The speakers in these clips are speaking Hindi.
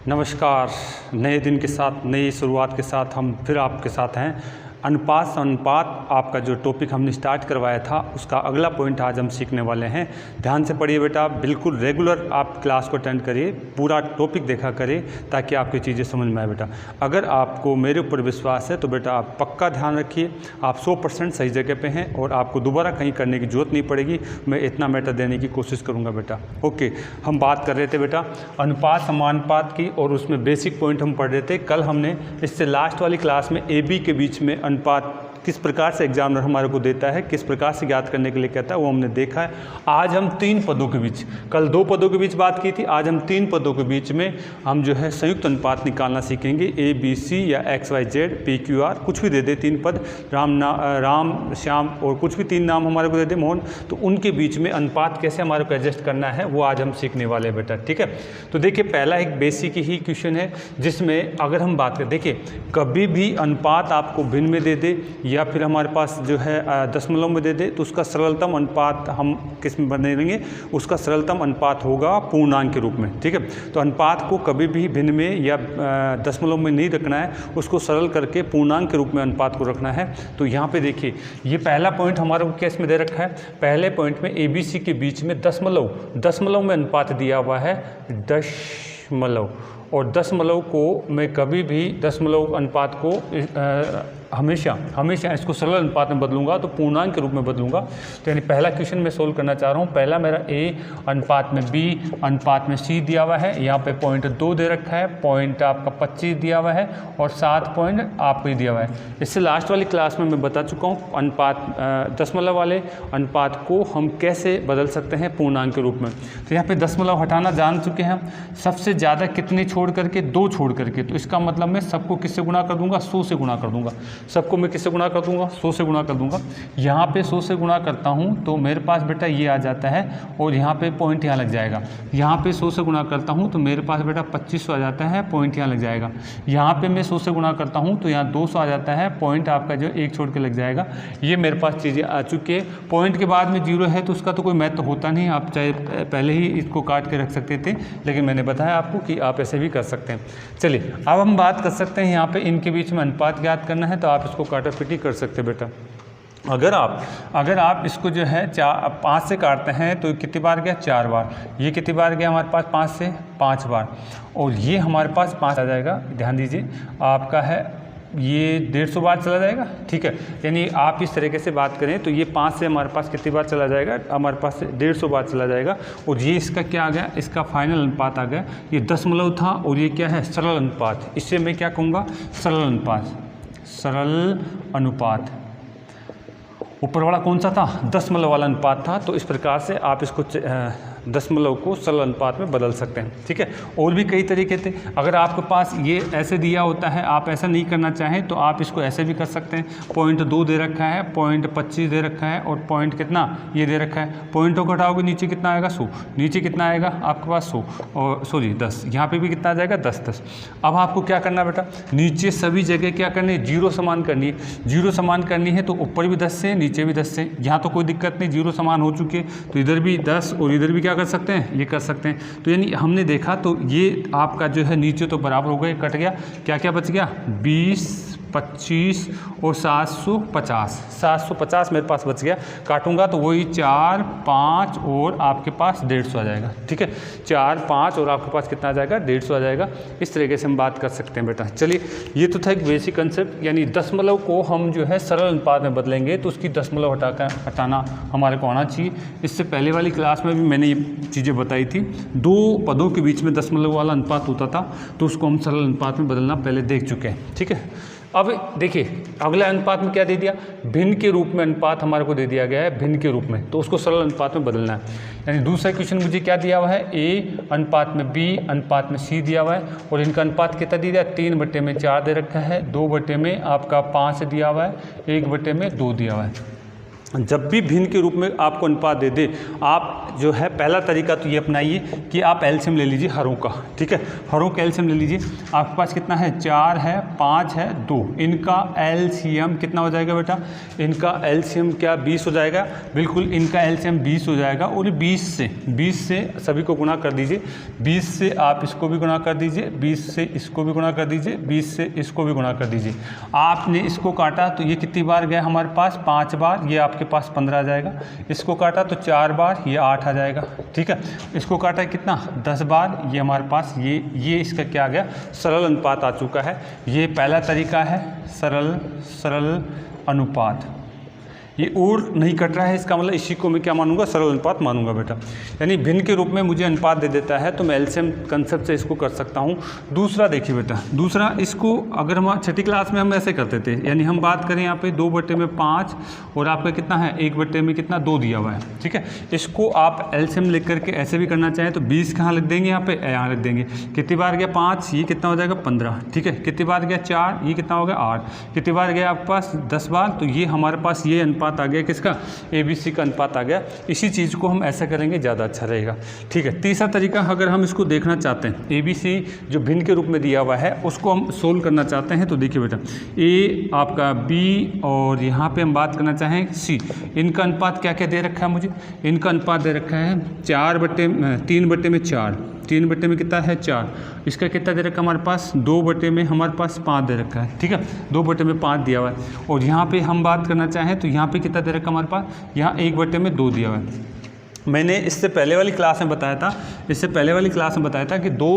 नमस्कार। नए दिन के साथ, नई शुरुआत के साथ हम फिर आपके साथ हैं। अनुपात से अनुपात आपका जो टॉपिक हमने स्टार्ट करवाया था उसका अगला पॉइंट आज हम सीखने वाले हैं। ध्यान से पढ़िए बेटा, बिल्कुल रेगुलर आप क्लास को अटेंड करिए, पूरा टॉपिक देखा करिए ताकि आपकी चीज़ें समझ में आए बेटा। अगर आपको मेरे ऊपर विश्वास है तो बेटा आप पक्का ध्यान रखिए, आप 100% सही जगह पे हैं और आपको दोबारा कहीं करने की ज़रूरत नहीं पड़ेगी। मैं इतना मैटर देने की कोशिश करूँगा बेटा। ओके, हम बात कर रहे थे बेटा अनुपात समानुपात की और उसमें बेसिक पॉइंट हम पढ़ रहे थे। कल हमने इससे लास्ट वाली क्लास में ए बी के बीच में अनुपात किस प्रकार से एग्जामिनर हमारे को देता है, किस प्रकार से ज्ञात करने के लिए कहता है, वो हमने देखा है। आज हम 3 पदों के बीच, कल 2 पदों के बीच बात की थी, आज हम 3 पदों के बीच में हम जो है संयुक्त अनुपात निकालना सीखेंगे। ए बी सी या X Y Z P Q R, कुछ भी दे दे 3 पद, राम श्याम और कुछ भी 3 नाम हमारे को दे दे मोहन, तो उनके बीच में अनुपात कैसे हमारे को एडजस्ट करना है वो आज हम सीखने वाले हैं बेटा। ठीक है, तो देखिए पहला एक बेसिक ही क्वेश्चन है जिसमें अगर हम बात करें, देखिए कभी भी अनुपात आपको भिन्न में दे दे या फिर हमारे पास जो है दशमलव में दे दे तो उसका सरलतम अनुपात हम किस में बनेंगे, उसका सरलतम अनुपात होगा पूर्णांक के रूप में। ठीक है, तो अनुपात को कभी भी भिन्न में या दशमलव में नहीं रखना है, उसको सरल करके पूर्णांक के रूप में अनुपात को रखना है। तो यहाँ पे देखिए ये पहला पॉइंट हमारे को केस में दे रखा है। पहले पॉइंट में ए बी सी के बीच में दशमलव में अनुपात दिया हुआ है, दशमलव, और दशमलव को मैं कभी भी दशमलव अनुपात को हमेशा इसको सरल अनुपात में बदलूंगा तो पूर्णांक के रूप में बदलूंगा। तो यानी पहला क्वेश्चन मैं सोल्व करना चाह रहा हूँ। पहला मेरा ए अनुपात में बी अनुपात में सी दिया हुआ है, यहाँ पे पॉइंट 2 दे रखा है, पॉइंट आपका 25 दिया हुआ है और 7 पॉइंट आपको ही दिया हुआ है। इससे लास्ट वाली क्लास में मैं बता चुका हूँ अनुपात दशमलव वाले अनुपात को हम कैसे बदल सकते हैं पूर्णांक के रूप में। तो यहाँ पर दशमलव हटाना जान चुके हैं हम, सबसे ज़्यादा कितने छोड़ करके, 2 छोड़ करके, तो इसका मतलब मैं सबको किससे गुणा कर दूंगा, 100 से गुणा कर दूंगा। सबको मैं किससे गुणा कर दूंगा, 100 से गुणा कर दूंगा। यहाँ पे 100 से गुणा करता हूँ तो मेरे पास बेटा ये आ जाता है और यहाँ पे पॉइंट यहाँ लग जाएगा। यहाँ पे 100 से गुणा करता हूँ तो मेरे पास बेटा 2500 आ जाता है, पॉइंट यहाँ लग जाएगा। यहाँ पे मैं 100 से गुणा करता हूँ तो यहाँ 200 आ जाता है, पॉइंट आपका जो 1 छोड़ के लग जाएगा। ये मेरे पास चीज़ें आ चुकी है। पॉइंट के बाद में 0 है तो उसका तो कोई महत्व होता नहीं, आप चाहे पहले ही इसको काट के रख सकते थे, लेकिन मैंने बताया आपको कि आप ऐसे भी कर सकते हैं। चलिए अब हम बात कर सकते हैं यहाँ पे इनके बीच में अनुपात ज्ञात करना है तो आप इसको काटापीटी कर सकते हैं बेटा। अगर आप इसको जो है 5 से काटते हैं तो कितनी बार गया, 4 बार। ये कितनी बार गया हमारे पास, 5 से 5 बार, और ये हमारे पास 5 आ जाएगा। ध्यान दीजिए आपका है ये 150 बार चला जाएगा। ठीक है, यानी आप इस तरीके से बात करें तो ये 5 से हमारे पास कितनी बार चला जाएगा, हमारे पास 150 बार चला जाएगा। और ये इसका क्या आ गया, इसका फाइनल अनुपात आ गया। ये दशमलव था और ये क्या है, सरल अनुपात। इससे मैं क्या कहूँगा, सरल अनुपात। सरल अनुपात ऊपर वाला कौन सा था, दशमलव वाला अनुपात था। तो इस प्रकार से आप इसको दशमलव को सरल अनुपात में बदल सकते हैं। ठीक है, और भी कई तरीके थे। अगर आपके पास ये ऐसे दिया होता है, आप ऐसा नहीं करना चाहें तो आप इसको ऐसे भी कर सकते हैं। पॉइंट 2 दे रखा है, पॉइंट 25 दे रखा है और पॉइंट कितना ये दे रखा है। पॉइंटों को हटाओगे नीचे कितना आएगा, 100। नीचे कितना आएगा आपके पास, 100 और 10। यहाँ पे भी कितना आ जाएगा, 10। अब आपको क्या करना बेटा, नीचे सभी जगह क्या करनी है, 0 समान करनी है। 0 समान करनी है तो ऊपर भी 10 से, नीचे भी 10 से। यहाँ तो कोई दिक्कत नहीं, 0 समान हो चुके तो इधर भी 10 और इधर भी क्या कर सकते हैं, ये कर सकते हैं। तो यानी हमने देखा तो ये आपका जो है नीचे तो बराबर हो गया, कट गया, क्या क्या बच गया, 20, 25 और 750 मेरे पास बच गया। काटूंगा तो वही 4, 5 और आपके पास 150 आ जाएगा। ठीक है, 4, 5 और आपके पास कितना आ जाएगा, 150 आ जाएगा। इस तरीके से हम बात कर सकते हैं बेटा। चलिए ये तो था एक बेसिक कंसेप्ट, यानी दशमलव को हम जो है सरल अनुपात में बदलेंगे तो उसकी दशमलव हटाना हमारे को आना चाहिए। इससे पहले वाली क्लास में भी मैंने ये चीज़ें बताई थी। 2 पदों के बीच में दशमलव वाला अनुपात होता था तो उसको हम सरल अनुपात में बदलना पहले देख चुके हैं। ठीक है, अब देखिए अगले अनुपात में क्या दे दिया, भिन्न के रूप में अनुपात हमारे को दे दिया गया है, भिन्न के रूप में, तो उसको सरल अनुपात में बदलना है। यानी दूसरा क्वेश्चन मुझे क्या दिया हुआ है, ए अनुपात में बी अनुपात में सी दिया हुआ है और इनका अनुपात कितना दिया, 3/4 दे रखा है, 2/में आपका 5 दिया हुआ है, 1/2 दिया हुआ है। जब भी भिन्न के रूप में आपको अनुपात दे दे, आप जो है पहला तरीका तो ये अपनाइए कि आप एलसीएम ले लीजिए हरों का, ठीक है। हरों का एलसीएम ले लीजिए। आपके पास कितना है, 4 है, 5 है, 2, इनका एलसीएम कितना हो जाएगा बेटा, इनका एलसीएम क्या 20 हो जाएगा, बिल्कुल इनका एलसीएम 20 हो जाएगा। और 20 से सभी को गुणा कर दीजिए, 20 से आप इसको भी गुणा कर दीजिए, 20 से इसको भी गुणा कर दीजिए, 20 से इसको भी गुणा कर दीजिए। आपने इसको काटा तो ये कितनी बार गया हमारे पास, 5 बार, ये आपके पास 15 आ जाएगा। इसको काटा तो 4 बार, ये 8 आ जाएगा, ठीक है। इसको काटा कितना, 10 बार, ये हमारे पास ये इसका क्या आ गया, सरल अनुपात आ चुका है। ये पहला तरीका है सरल अनुपात। ये और नहीं कट रहा है, इसका मतलब इसी को मैं क्या मानूंगा, सरल अनुपात मानूंगा बेटा। यानी भिन्न के रूप में मुझे अनुपात दे देता है तो मैं एलसीएम कंसेप्ट से इसको कर सकता हूँ। दूसरा देखिए बेटा, दूसरा इसको अगर हम 6ठी क्लास में हम ऐसे करते थे, यानी हम बात करें यहाँ पे 2/5 और आपका कितना है 1/2 दिया हुआ है, ठीक है। इसको आप एलसीएम लिख करके ऐसे भी करना चाहें तो 20 कहाँ लिख देंगे, यहाँ पे यहाँ लिख देंगे। कितनी बार गया 5, ये कितना हो जाएगा 15, ठीक है। कितनी बार गया 4, ये कितना हो गया 8। कितनी बार गया आपके पास 10 बार, तो ये हमारे पास ये अनुपात आ गया, किसका, ABC का अनुपात आ गया। इसी चीज़ को हम ऐसा करेंगे, ज़्यादा अच्छा रहेगा, ठीक है। तीसरा तरीका अगर हम इसको देखना चाहते हैं, ABC जो भिन्न के रूप में दिया हुआ है उसको हम सोल्व करना चाहते हैं, तो देखिए बेटा A आपका B और यहाँ पे हम बात करना चाहें C, इनका अनुपात क्या क्या दे रखा है मुझे, इनका अनुपात दे रखा है 3/4, 3 में कितना है 4, इसका कितना दे रखा है हमारे पास 2 में हमारे पास 5 दे रखा है, ठीक है। 2/5 दिया हुआ है। और यहाँ पे हम बात करना चाहें तो यहाँ पे कितना दे रखा है हमारे पास, यहाँ 1/2 दिया हुआ है। मैंने इससे पहले वाली क्लास में बताया था कि 2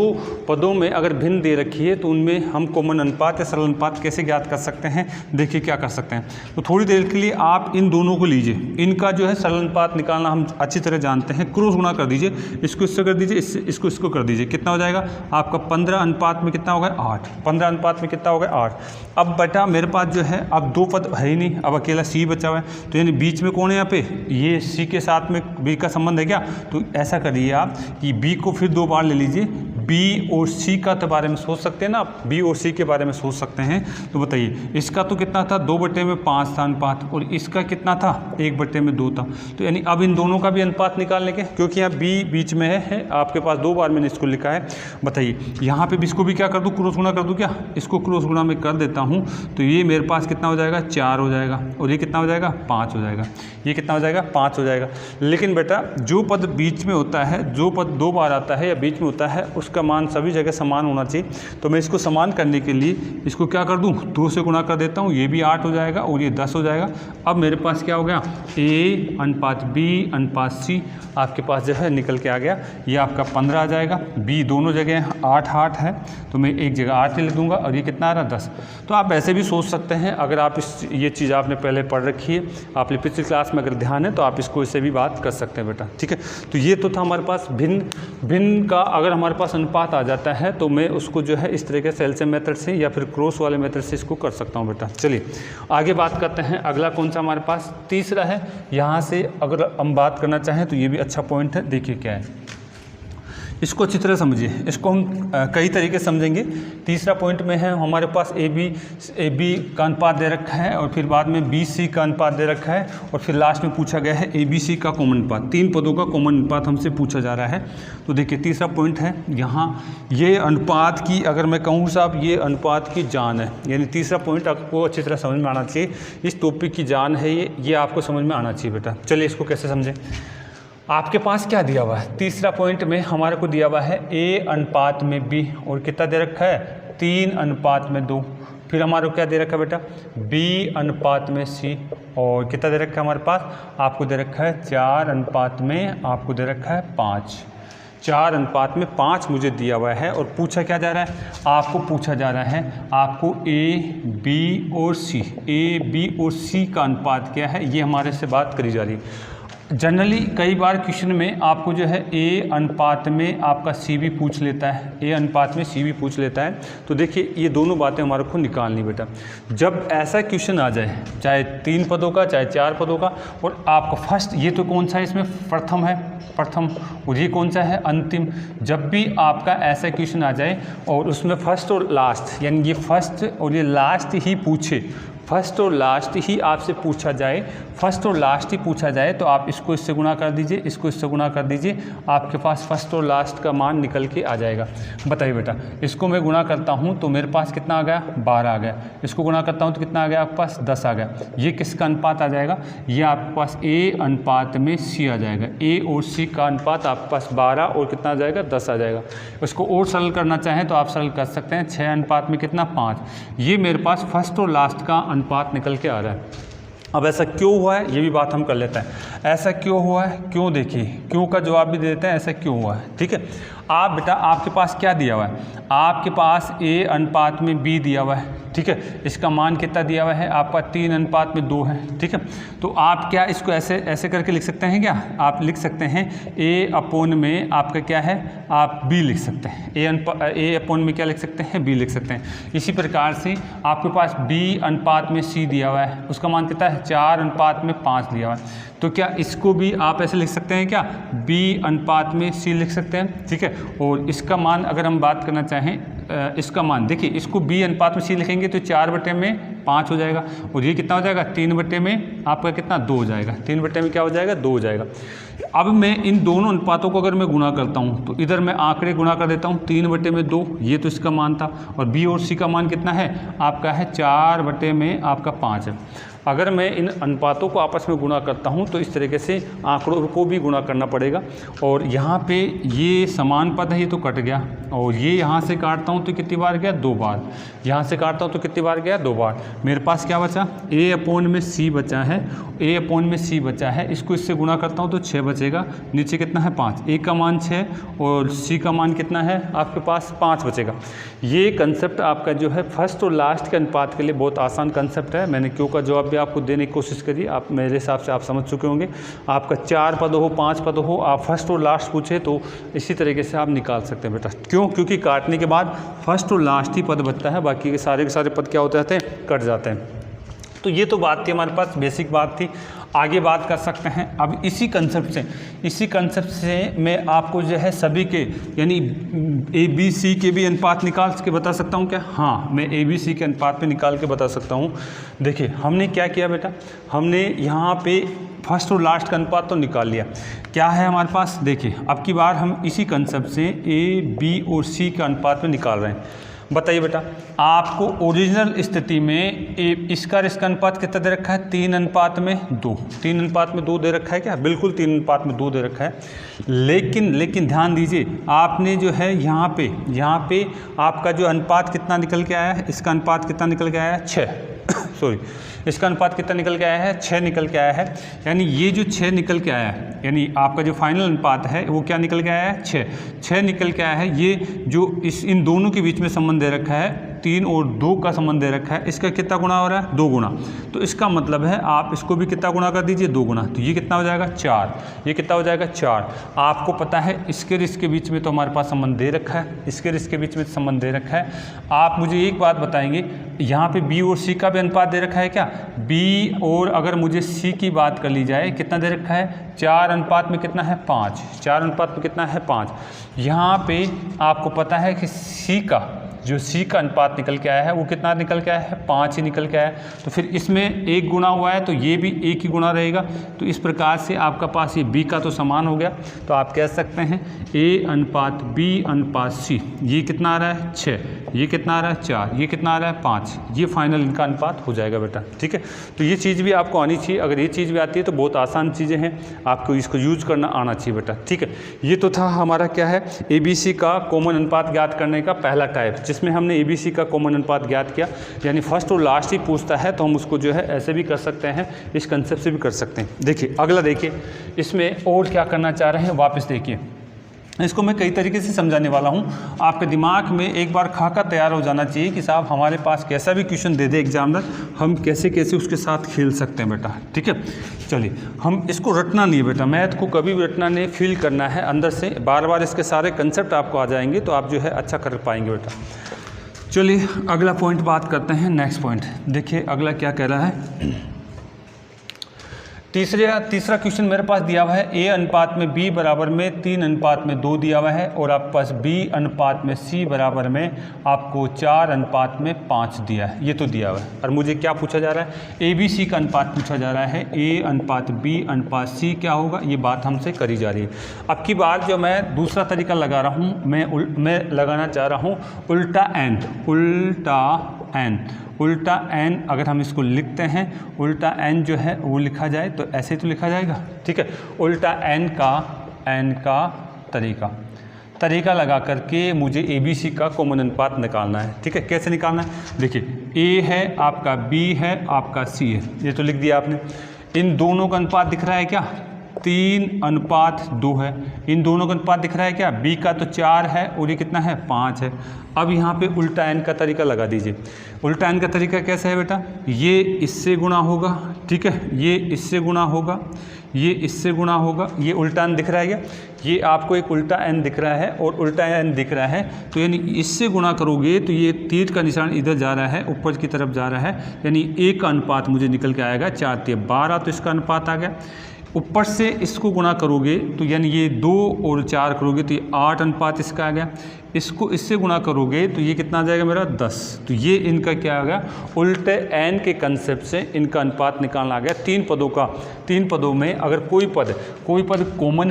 पदों में अगर भिन्न दे रखी है तो उनमें हम कॉमन अनुपात या सरल अनुपात कैसे ज्ञात कर सकते हैं। देखिए क्या कर सकते हैं, तो थोड़ी देर के लिए आप इन दोनों को लीजिए, इनका जो है सरल अनुपात निकालना हम अच्छी तरह जानते हैं। क्रॉस गुणा कर दीजिए, इसको इससे कर दीजिए, इसको कर दीजिए, कितना हो जाएगा आपका 15 अनुपात में कितना हो गया 8, 15 अनुपात में कितना हो गया 8। अब बेटा मेरे पास जो है अब 2 पद है ही नहीं, अब अकेला C बचा हुआ है, तो यानी बीच में कौन है यहाँ पे, ये C के साथ में B का संबंध है क्या, तो ऐसा करिए आप कि B को फिर 2 बार ले लीजिए। B और C का तो बारे में सोच सकते हैं ना आप, B और C के बारे में सोच सकते हैं। तो बताइए इसका तो कितना था 2/5 था अनुपात, और इसका कितना था 1/2 था। तो यानी अब इन दोनों का भी अनुपात निकालने के, क्योंकि यहाँ B बीच में है आपके पास, 2 बार मैंने इसको लिखा है। बताइए यहाँ पे इसको भी क्या कर दूँ, क्रॉस गुणा कर दूँ क्या, इसको क्रॉस गुणा में कर देता हूँ, तो ये मेरे पास कितना हो जाएगा 4 हो जाएगा, और ये कितना हो जाएगा 5 हो जाएगा, ये कितना हो जाएगा 5 हो जाएगा। लेकिन बेटा जो पद बीच में होता है, जो पद 2 बार आता है या बीच में होता है, उसका मान सभी जगह समान होना चाहिए। तो मैं इसको समान करने के लिए इसको क्या कर दूं, 2 से गुणा कर देता हूं, ये भी 8 हो जाएगा और ये 10 हो जाएगा। अब मेरे पास क्या हो गया, A अनुपात B अनुपात C आपके पास जो है निकल के आ गया। ये आपका 15 आ जाएगा। B दोनों जगह 8 है, तो मैं एक जगह 8 लिख दूंगा, और ये कितना आ रहा 10। तो आप ऐसे भी सोच सकते हैं, अगर आप ये चीज़ आपने पहले पढ़ रखी है, आपने पिछली क्लास में अगर ध्यान है तो आप इसको इससे भी बात कर सकते हैं बेटा, ठीक है। तो ये तो था हमारे पास भिन्न का, अगर हमारे पास अनुपात आ जाता है तो मैं उसको जो है इस तरीके से एलसीएम मेथड से या फिर क्रॉस वाले मेथड से इसको कर सकता हूँ बेटा। चलिए आगे बात करते हैं। अगला कौन सा हमारे पास, तीसरा है। यहाँ से अगर हम बात करना चाहें तो ये भी अच्छा पॉइंट है। देखिए क्या है, इसको अच्छी तरह समझिए, इसको हम कई तरीके से समझेंगे। तीसरा पॉइंट में है हमारे पास AB का अनुपात दे रखा है, और फिर बाद में BC का अनुपात दे रखा है, और फिर लास्ट में पूछा गया है ABC का कॉमन अनुपात। 3 पदों का कॉमन अनुपात हमसे पूछा जा रहा है। तो देखिए तीसरा पॉइंट है यहाँ, ये अनुपात की, अगर मैं कहूँ साहब ये अनुपात की जान है, यानी तीसरा पॉइंट आपको अच्छी तरह समझ में आना चाहिए। इस टॉपिक की जान है ये आपको समझ में आना चाहिए बेटा। चलिए इसको कैसे समझें। आपके पास क्या दिया हुआ है, तीसरा पॉइंट में हमारे को दिया हुआ है A अनुपात में B, और कितना दे रखा है 3 अनुपात में 2। फिर हमारे को क्या दे रखा है बेटा, B अनुपात में C, और कितना दे रखा है हमारे पास, आपको दे रखा है 4 अनुपात में, आपको दे रखा है 5। 4 अनुपात में 5 मुझे दिया हुआ है, और पूछा क्या जा रहा है, आपको पूछा जा रहा है आपको A B और C का अनुपात क्या है, ये हमारे से बात करी जा रही है। जनरली कई बार क्वेश्चन में आपको जो है A अनुपात में आपका C भी पूछ लेता है, A अनुपात में C भी पूछ लेता है। तो देखिए ये दोनों बातें हमारे को निकालनी बेटा। जब ऐसा क्वेश्चन आ जाए, चाहे 3 पदों का चाहे 4 पदों का, और आपको फर्स्ट, ये तो कौन सा है इसमें, प्रथम है, प्रथम, और ये कौन सा है, अंतिम। जब भी आपका ऐसा क्वेश्चन आ जाए और उसमें फर्स्ट और लास्ट, यानी ये फर्स्ट और ये लास्ट ही पूछे, फर्स्ट और लास्ट ही आपसे पूछा जाए, फर्स्ट और लास्ट ही पूछा जाए तो आप इसको इससे गुणा कर दीजिए, इसको इससे गुणा कर दीजिए, आपके पास फर्स्ट और लास्ट का मान निकल के आ जाएगा। बताइए बेटा, इसको मैं गुणा करता हूँ तो मेरे पास कितना आ गया, 12 आ गया। इसको गुणा करता हूँ तो कितना आ गया आपके पास, 10 आ गया। ये किसका अनुपात आ जाएगा, ये आपके पास A अनुपात में C आ जाएगा। A और C का अनुपात आपके पास 12 और कितना आ जाएगा, 10 आ जाएगा। इसको और सरल करना चाहें तो आप सरल कर सकते हैं, 6 अनुपात में कितना, 5। ये मेरे पास फर्स्ट और लास्ट का अनुपात निकल के आ रहा है। अब ऐसा क्यों हुआ है ये भी बात हम कर लेते हैं। ऐसा क्यों हुआ है, क्यों, देखिए क्यों का जवाब भी दे देते हैं, ऐसा क्यों हुआ है। ठीक है, आप बेटा आपके पास क्या दिया हुआ है, आपके पास A अनुपात में B दिया हुआ है। ठीक है, इसका मान कितना दिया हुआ है आपका, 3 अनुपात में 2 है। ठीक है, तो आप क्या इसको ऐसे ऐसे करके लिख सकते हैं, क्या आप लिख सकते हैं A अपोन में आपका क्या है, आप B लिख सकते हैं। A अपोन में क्या लिख सकते हैं, B लिख सकते हैं। इसी प्रकार से आपके पास B अनुपात में C दिया हुआ है, उसका मान कितना है, 4 अनुपात में 5 दिया हुआ है। तो क्या इसको भी आप ऐसे लिख सकते हैं, क्या B अनुपात में C लिख सकते हैं। ठीक है, और इसका मान अगर हम बात करना चाहें, इसका मान देखिए, इसको B अनुपात में C लिखेंगे तो 4/5 हो जाएगा, और ये कितना हो जाएगा, 3 में आपका कितना, 2 हो जाएगा। 3 में क्या हो जाएगा, 2 हो जाएगा। अब मैं इन दोनों अनुपातों को अगर मैं गुणा करता हूँ तो इधर मैं आंकड़े गुणा कर देता हूँ, 3/2 ये तो इसका मान था, और B और C का मान कितना है आपका है, 4/5 है। अगर मैं इन अनुपातों को आपस में गुणा करता हूं तो इस तरीके से आंकड़ों को भी गुणा करना पड़ेगा। और यहाँ पे ये समान पद है, ये तो कट गया, और ये यहाँ से काटता हूँ तो कितनी बार गया, 2 बार। यहाँ से काटता हूँ तो कितनी बार गया, 2 बार। मेरे पास क्या बचा, A अपोन में C बचा है, A अपोन में C बचा है। इसको इससे गुणा करता हूँ तो 6 बचेगा, नीचे कितना है, 5। A का मान 6 और C का मान कितना है आपके पास, 5 बचेगा। ये कंसेप्ट आपका जो है फर्स्ट और लास्ट के अनुपात के लिए बहुत आसान कंसेप्ट है। मैंने क्यों का जवाब आपको देने की कोशिश करिए, आप मेरे हिसाब से आप समझ चुके होंगे। आपका 4 पद हो, 5 पद हो, आप फर्स्ट और लास्ट पूछे तो इसी तरीके से आप निकाल सकते हैं बेटा। क्यों, क्योंकि काटने के बाद फर्स्ट और लास्ट ही पद बचता है, बाकी के सारे पद क्या होते रहते हैं, कट जाते हैं। तो ये तो बात थी हमारे पास, बेसिक बात थी। आगे बात कर सकते हैं अब इसी कंसेप्ट से मैं आपको जो है सभी के यानी ABC के भी अनुपात निकाल के बता सकता हूँ क्या, हाँ मैं ABC के अनुपात पे निकाल के बता सकता हूँ। देखिए हमने क्या किया बेटा, हमने यहाँ पे फर्स्ट और लास्ट का अनुपात तो निकाल लिया। क्या है हमारे पास, देखिए अब की बार हम इसी कंसेप्ट से A, B और C का अनुपात में निकाल रहे हैं। बताइए बेटा, आपको ओरिजिनल स्थिति में इसका अनुपात कितना दे रखा है, 3 अनुपात में 2। 3 अनुपात में 2 दे रखा है क्या, बिल्कुल 3 अनुपात में 2 दे रखा है। लेकिन ध्यान दीजिए, आपने जो है यहाँ पे आपका जो अनुपात कितना निकल के आया है, इसका अनुपात कितना निकल के आया है, 6 सॉरी इसका अनुपात कितना निकल के आया है, 6 निकल के आया है। यानी ये जो 6 निकल के आया है, यानी आपका जो फाइनल अनुपात है वो क्या निकल के आया है, 6 निकल के आया है। ये जो इन दोनों के बीच में संबंध दे रखा है, 3 और 2 का संबंध दे रखा है, इसका कितना गुना हो रहा है, 2 गुना। तो इसका मतलब है आप इसको भी कितना गुना कर दीजिए, 2 गुना। तो ये कितना हो जाएगा, 4। ये कितना हो जाएगा, 4। आपको पता है इसके बीच में तो हमारे पास संबंध दे रखा है, इसके बीच में संबंध दे रखा है। आप मुझे एक बात बताएंगे, यहाँ पे B और C का भी अनुपात दे रखा है क्या, B और अगर मुझे C की बात कर ली जाए, कितना दे रखा है, 4 अनुपात में कितना है, 5। 4 अनुपात में कितना है, 5। यहाँ पे आपको पता है कि C का अनुपात निकल के आया है वो कितना निकल के आया है, 5 ही निकल के आया है। तो फिर इसमें 1 गुना हुआ है तो ये भी 1 ही गुना रहेगा। तो इस प्रकार से आपका पास ये B का तो समान हो गया। तो आप कह सकते हैं A अनुपात B अनुपात C, ये कितना आ रहा है, 6, ये कितना आ रहा है, 4, ये कितना आ रहा है, 5। ये फाइनल इनका अनुपात हो जाएगा बेटा। ठीक है, तो ये चीज़ भी आपको आनी चाहिए। अगर ये चीज़ भी आती है तो बहुत आसान चीज़ें हैं, आपको इसको यूज करना आना चाहिए बेटा। ठीक है, ये तो था हमारा क्या है, ABC का कॉमन अनुपात ज्ञात करने का पहला टाइप, जिसमें हमने ABC का कॉमन अनुपात ज्ञात किया। यानी फर्स्ट और लास्ट ही पूछता है तो हम उसको जो है ऐसे भी कर सकते हैं, इस कंसेप्ट से भी कर सकते हैं। देखिए अगला, देखिए इसमें और क्या करना चाह रहे हैं, वापस देखिए इसको मैं कई तरीके से समझाने वाला हूँ। आपके दिमाग में एक बार खाका तैयार हो जाना चाहिए कि साहब हमारे पास कैसा भी क्वेश्चन दे दे एग्जामिनर, हम कैसे कैसे उसके साथ खेल सकते हैं बेटा। ठीक है, चलिए हम इसको रटना नहीं है बेटा, मैथ को कभी भी रटना नहीं, फील करना है अंदर से। बार बार इसके सारे कंसेप्ट आपको आ जाएंगे तो आप जो है अच्छा कर पाएंगे बेटा। चलिए अगला पॉइंट बात करते हैं, नेक्स्ट पॉइंट। देखिए अगला क्या कह रहा है, तीसरा क्वेश्चन मेरे पास दिया हुआ है A अनुपात में B बराबर में 3 अनुपात में 2 दिया हुआ है और आपके पास B अनुपात में C बराबर में आपको 4 अनुपात में 5 दिया है। ये तो दिया हुआ है और मुझे क्या पूछा जा रहा है, ABC का अनुपात पूछा जा रहा है। A अनुपात B अनुपात C क्या होगा, ये बात हमसे करी जा रही है। अब की बार जो मैं दूसरा तरीका लगा रहा हूँ, मैं लगाना चाह रहा हूँ उल्टा n। अगर हम इसको लिखते हैं उल्टा n जो है वो लिखा जाए तो ऐसे तो लिखा जाएगा, ठीक है। उल्टा n का तरीका लगा करके मुझे ABC का कॉमन अनुपात निकालना है, ठीक है। कैसे निकालना है, देखिए A है आपका, B है आपका, C है, ये तो लिख दिया आपने। इन दोनों का अनुपात दिख रहा है क्या, 3:2 है। इन दोनों का अनुपात दिख रहा है क्या, B का तो 4 है और ये कितना है, 5 है। अब यहाँ पे उल्टा n का तरीका लगा दीजिए। उल्टा n का तरीका कैसे है बेटा, ये इससे गुणा होगा, ठीक है, ये इससे गुणा होगा, ये इससे गुणा होगा। ये उल्टा n दिख रहा है क्या, ये आपको एक उल्टा n दिख रहा है और उल्टा n दिख रहा है, तो यानी इससे गुणा करोगे तो ये तीर का निशान इधर जा रहा है, ऊपर की तरफ जा रहा है, यानी A का अनुपात मुझे निकल के आएगा 4:12, तो इसका अनुपात आ गया। ऊपर से इसको गुणा करोगे तो यानी ये 2 और 4 करोगे तो ये 8 अनुपात इसका आ गया। इसको इससे गुणा करोगे तो ये कितना आ जाएगा मेरा, 10। तो ये इनका क्या आ गया, उल्टे n के कंसेप्ट से इनका अनुपात निकालना आ गया। 3 पदों में अगर कोई पद कॉमन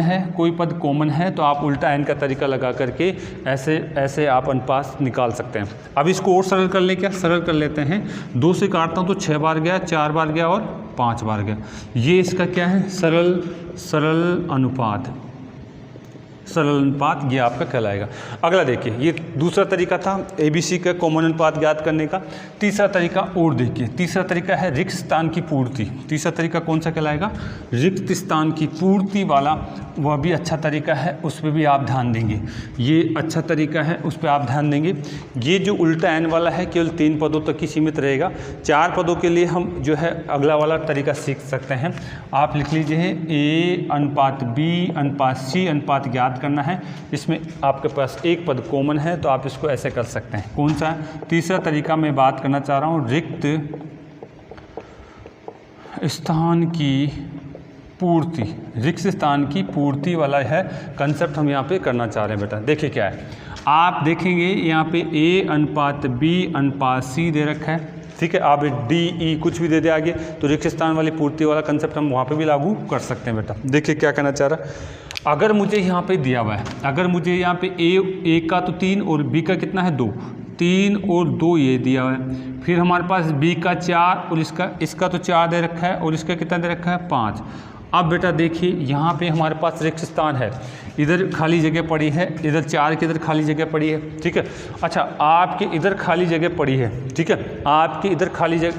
है तो आप उल्टा n का तरीका लगा करके ऐसे आप अनुपात निकाल सकते हैं। अब इसको और सरल कर लें, क्या सरल कर लेते हैं, 2 से काटता हूँ तो 6 बार गया, 4 बार गया और 5 बार गया। ये इसका क्या है, सरल अनुपात ये आपका कहलाएगा। अगला देखिए, ये दूसरा तरीका था ABC का कॉमन अनुपात ज्ञात करने का। तीसरा तरीका और देखिए, तीसरा तरीका है रिक्त स्थान की पूर्ति। तीसरा तरीका कौन सा कहलाएगा, रिक्त स्थान की पूर्ति वाला, वह भी अच्छा तरीका है, उस पर भी आप ध्यान देंगे। ये अच्छा तरीका है, उस पर आप ध्यान देंगे। ये जो उल्टा n वाला है केवल 3 पदों तक ही सीमित रहेगा। 4 पदों के लिए हम जो है अगला वाला तरीका सीख सकते हैं। आप लिख लीजिए A अनुपात B अनुपात C अनुपात ज्ञात करना है। इसमें आपके पास एक पद कॉमन है तो आप इसको ऐसे कर सकते हैं। कौन सा, तीसरा तरीका मैं बात करना चाह रहा हूँ, रिक्त स्थान की पूर्ति वाला है कंसेप्ट हम यहाँ पे करना चाह रहे हैं बेटा। देखिए क्या है, आप देखेंगे यहाँ पे A अनुपात B अनुपात C दे रखा है, ठीक है। आप D E कुछ भी दे दे आगे तो रिक्त स्थान वाली पूर्ति वाला कंसेप्ट हम वहाँ पे भी लागू कर सकते हैं बेटा। देखिए क्या कहना चाह रहा है, अगर मुझे यहाँ पे दिया हुआ है, अगर मुझे यहाँ पे A का तो 3 और B का कितना है 2, 3 और 2 ये दिया हुआ है। फिर हमारे पास B का 4 और इसका तो 4 दे रखा है और इसका कितना दे रखा है 5। अब बेटा देखिए यहाँ पे हमारे पास रिक्त स्थान है, इधर खाली जगह पड़ी है, इधर 4 की इधर खाली जगह पड़ी है, ठीक है। अच्छा, आपके इधर खाली जगह पड़ी है, ठीक है, आपके इधर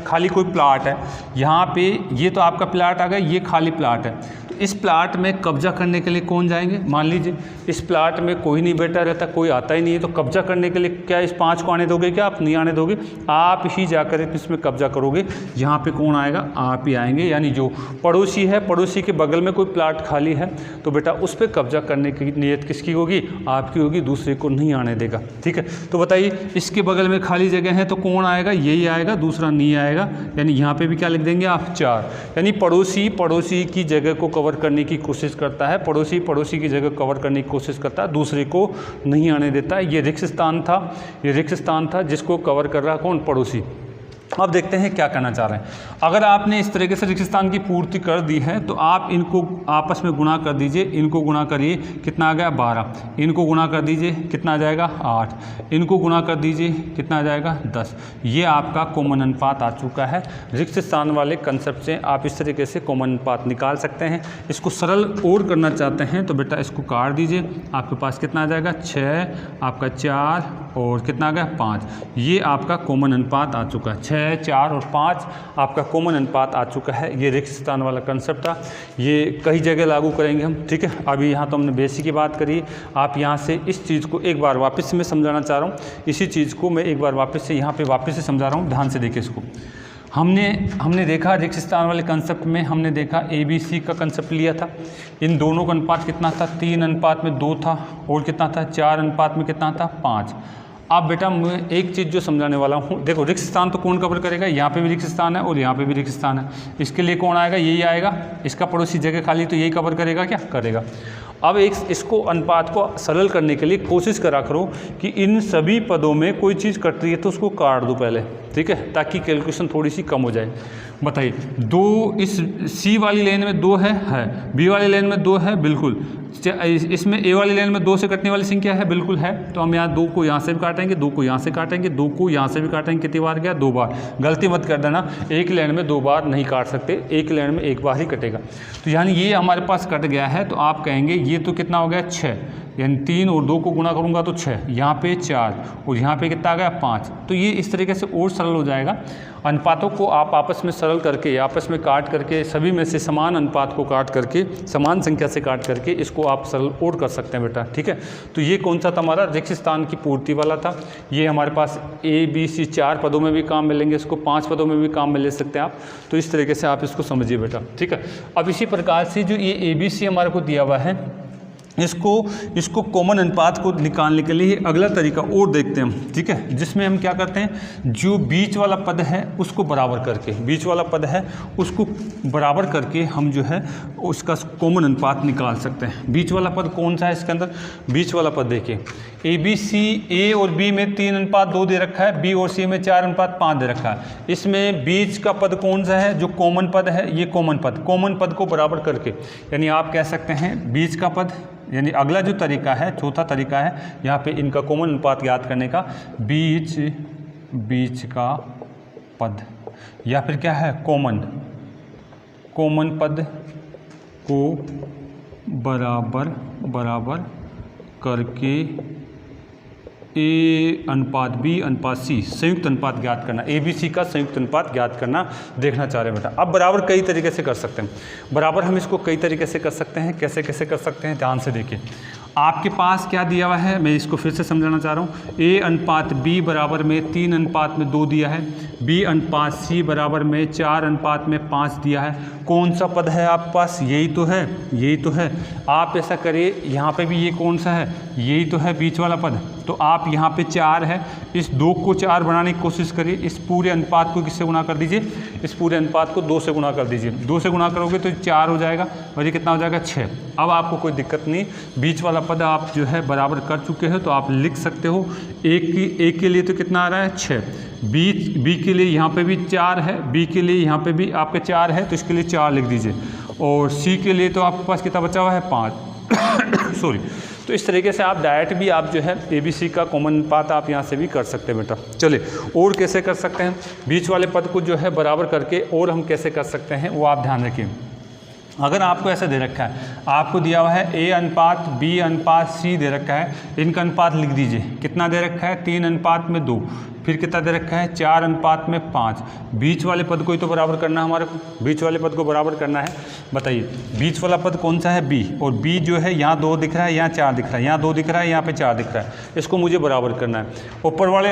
खाली कोई प्लाट है, यहाँ पे ये तो आपका प्लाट आ गया, ये खाली प्लाट है। तो इस प्लाट में कब्जा करने के लिए कौन जाएंगे, मान लीजिए इस प्लाट में कोई नहीं बैठा रहता, कोई आता ही नहीं है, तो कब्जा करने के लिए क्या इस 5 को आने दोगे, क्या आप नहीं आने दोगे, आप ही जाकर इसमें कब्जा करोगे। यहाँ पे कौन आएगा, आप ही आएंगे, यानी जो पड़ोसी है, पड़ोसी के बगल में कोई प्लाट खाली है तो बेटा उस पर कब्जा करने की नीयत किसकी होगी, आपकी होगी, दूसरे को नहीं आने देगा, ठीक है। तो बताइए इसके बगल में खाली जगह है तो कौन आएगा, यही आएगा, दूसरा नहीं आएगा, यानी यहाँ पे भी क्या लिख देंगे आप 4, यानी पड़ोसी की जगह को कवर करने की कोशिश करता है, पड़ोसी की जगह कवर करने की कोशिश करता है, दूसरे को नहीं आने देता है। ये रिक्त स्थान था जिसको कवर कर रहा कौन, पड़ोसी। अब देखते हैं क्या करना चाह रहे हैं। अगर आपने इस तरीके से रिक्त स्थान की पूर्ति कर दी है तो आप इनको आपस में गुणा कर दीजिए, इनको गुणा करिए, कितना आ गया 12, इनको गुणा कर दीजिए, कितना आ जाएगा 8, इनको गुणा कर दीजिए, कितना आ जाएगा 10। ये आपका कॉमन अनुपात आ चुका है। रिक्त स्थान वाले कंसेप्ट से आप इस तरीके से कॉमन अनुपात निकाल सकते हैं। इसको सरल और करना चाहते हैं तो बेटा इसको काट दीजिए, आपके पास कितना आ जाएगा 6, आपका 4 और कितना आ गया 5। ये आपका कॉमन अनुपात आ चुका है, 6, 4 और 5 आपका कॉमन अनुपात आ चुका है। ये रिक्त स्थान वाला कंसेप्ट था, ये कई जगह लागू करेंगे हम, ठीक है। अभी यहाँ तो हमने बेसिक की बात करी, आप यहाँ से इस चीज़ को एक बार वापस से मैं समझाना चाह रहा हूँ, इसी चीज़ को मैं एक बार वापस से यहाँ पे वापस से समझा रहा हूँ, ध्यान से देखिए इसको। हमने देखा रिक्त स्थान वाले कंसेप्ट में हमने देखा ABC का कंसेप्ट लिया था, इन दोनों का अनुपात कितना था 3 अनुपात में 2 था और कितना था 4 अनुपात में कितना था 5। अब बेटा मैं एक चीज़ जो समझाने वाला हूँ, देखो रिक्त स्थान तो कौन कवर करेगा, यहाँ पे भी रिक्त स्थान है और यहाँ पे भी रिक्त स्थान है, इसके लिए कौन आएगा, यही आएगा, इसका पड़ोसी जगह खाली तो यही कवर करेगा, क्या करेगा। अब इसको अनुपात को सरल करने के लिए कोशिश करा करो कि इन सभी पदों में कोई चीज़ कट रही है तो उसको काट दो पहले, ठीक है, ताकि कैलकुलेशन थोड़ी सी कम हो जाए। बताइए, 2 इस सी वाली लाइन में 2 है, बी वाली लाइन में 2 है, बिल्कुल, इसमें ए वाली लाइन में 2 से कटने वाली संख्या है, बिल्कुल है, तो हम यहाँ 2 को यहाँ से भी काटेंगे, 2 को यहाँ से काटेंगे, 2 को यहाँ से भी काटेंगे, कितनी बार गया, 2 बार। गलती मत कर देना, एक लाइन में 2 बार नहीं काट सकते, एक लाइन में 1 बार ही कटेगा। तो यानी ये हमारे पास कट गया है, तो आप कहेंगे ये तो कितना हो गया, 6, यानी 3 और 2 को गुणा करूँगा तो 6, यहाँ पे 4 और यहाँ पे कितना आ गया, 5। तो ये इस तरीके से और सरल हो जाएगा। अनुपातों को आप आपस में सरल करके, आपस में काट करके, सभी में से समान अनुपात को काट करके, समान संख्या से काट करके इसको आप सरल और कर सकते हैं बेटा, ठीक है। तो ये कौन सा था हमारा, रिक्त स्थान की पूर्ति वाला था। ये हमारे पास ए बी सी 4 पदों में भी काम मिलेंगे, इसको 5 पदों में भी काम में ले सकते हैं आप। तो इस तरीके से आप इसको समझिए बेटा, ठीक है। अब इसी प्रकार से जो ये ए बी सी हमारे को दिया हुआ है, इसको कॉमन अनुपात को निकालने के लिए अगला तरीका और देखते हैं हम, ठीक है, जिसमें हम क्या करते हैं, जो बीच वाला पद है उसको बराबर करके, बीच वाला पद है उसको बराबर करके हम जो है उसका कॉमन अनुपात निकाल सकते हैं। बीच वाला पद कौन सा है इसके अंदर, बीच वाला पद देखिए, ए बी सी, ए और बी में 3:2 दे रखा है, बी और सी में 4:5 दे रखा है। इसमें बीच का पद कौन सा है, जो कॉमन पद है, ये कॉमन पद को बराबर करके, यानी आप कह सकते हैं बीच का पद, यानी अगला जो तरीका है, चौथा तरीका है यहाँ पे इनका कॉमन अनुपात ज्ञात करने का, बीच का पद, या फिर क्या है, कॉमन पद को बराबर करके A/B/C संयुक्त अनुपात ज्ञात करना, ABC का संयुक्त अनुपात ज्ञात करना देखना चाह रहे हैं बेटा। अब बराबर कई तरीके से कर सकते हैं, बराबर हम इसको कई तरीके से कर सकते हैं, कैसे कैसे कर सकते हैं, ध्यान से देखिए। आपके पास क्या दिया हुआ है, मैं इसको फिर से समझाना चाह रहा हूँ। A/B बराबर में 3:2 दिया है, B/C बराबर में 4:5 दिया है। कौन सा पद है आपके पास, यही तो है, यही तो है। आप ऐसा करिए, यहाँ पे भी ये कौन सा है, यही तो है बीच वाला पद। तो आप यहाँ पे 4 है, इस 2 को 4 बनाने की कोशिश करिए, इस पूरे अनुपात को किससे गुणा कर दीजिए, इस पूरे अनुपात को 2 से गुणा कर दीजिए। 2 से गुणा करोगे तो 4 हो जाएगा और ये कितना हो जाएगा, 6। अब आपको कोई दिक्कत नहीं, बीच वाला पद आप जो है बराबर कर चुके हो, तो आप लिख सकते हो। एक के लिए तो कितना आ रहा है, 6। बी के लिए यहाँ पे भी 4 है, बी के लिए यहाँ पे भी आपके 4 है, तो इसके लिए 4 लिख दीजिए। और सी के लिए तो आपके पास कितना बचा हुआ है, 5 सॉरी। तो इस तरीके से आप डायरेक्ट भी आप जो है ABC का कॉमन अनुपात आप यहाँ से भी कर सकते हैं बेटा। चलिए और कैसे कर सकते हैं, बीच वाले पद को जो है बराबर करके और हम कैसे कर सकते हैं वो आप ध्यान रखिए। अगर आपको ऐसा दे रखा है, आपको दिया हुआ है A/B/C दे रखा है, इनका अनुपात लिख दीजिए। कितना दे रखा है, 3:2, फिर कितना दे रखा है, 4:5। बीच वाले पद को ही तो बराबर करना है हमारे को, बीच वाले पद को बराबर करना है। बताइए बीच वाला पद कौन सा है, B, और B जो है यहाँ 2 दिख रहा है, यहाँ 4 दिख रहा है, यहाँ 2 दिख रहा है, यहाँ पे 4 दिख रहा है, इसको मुझे बराबर करना है। ऊपर वाले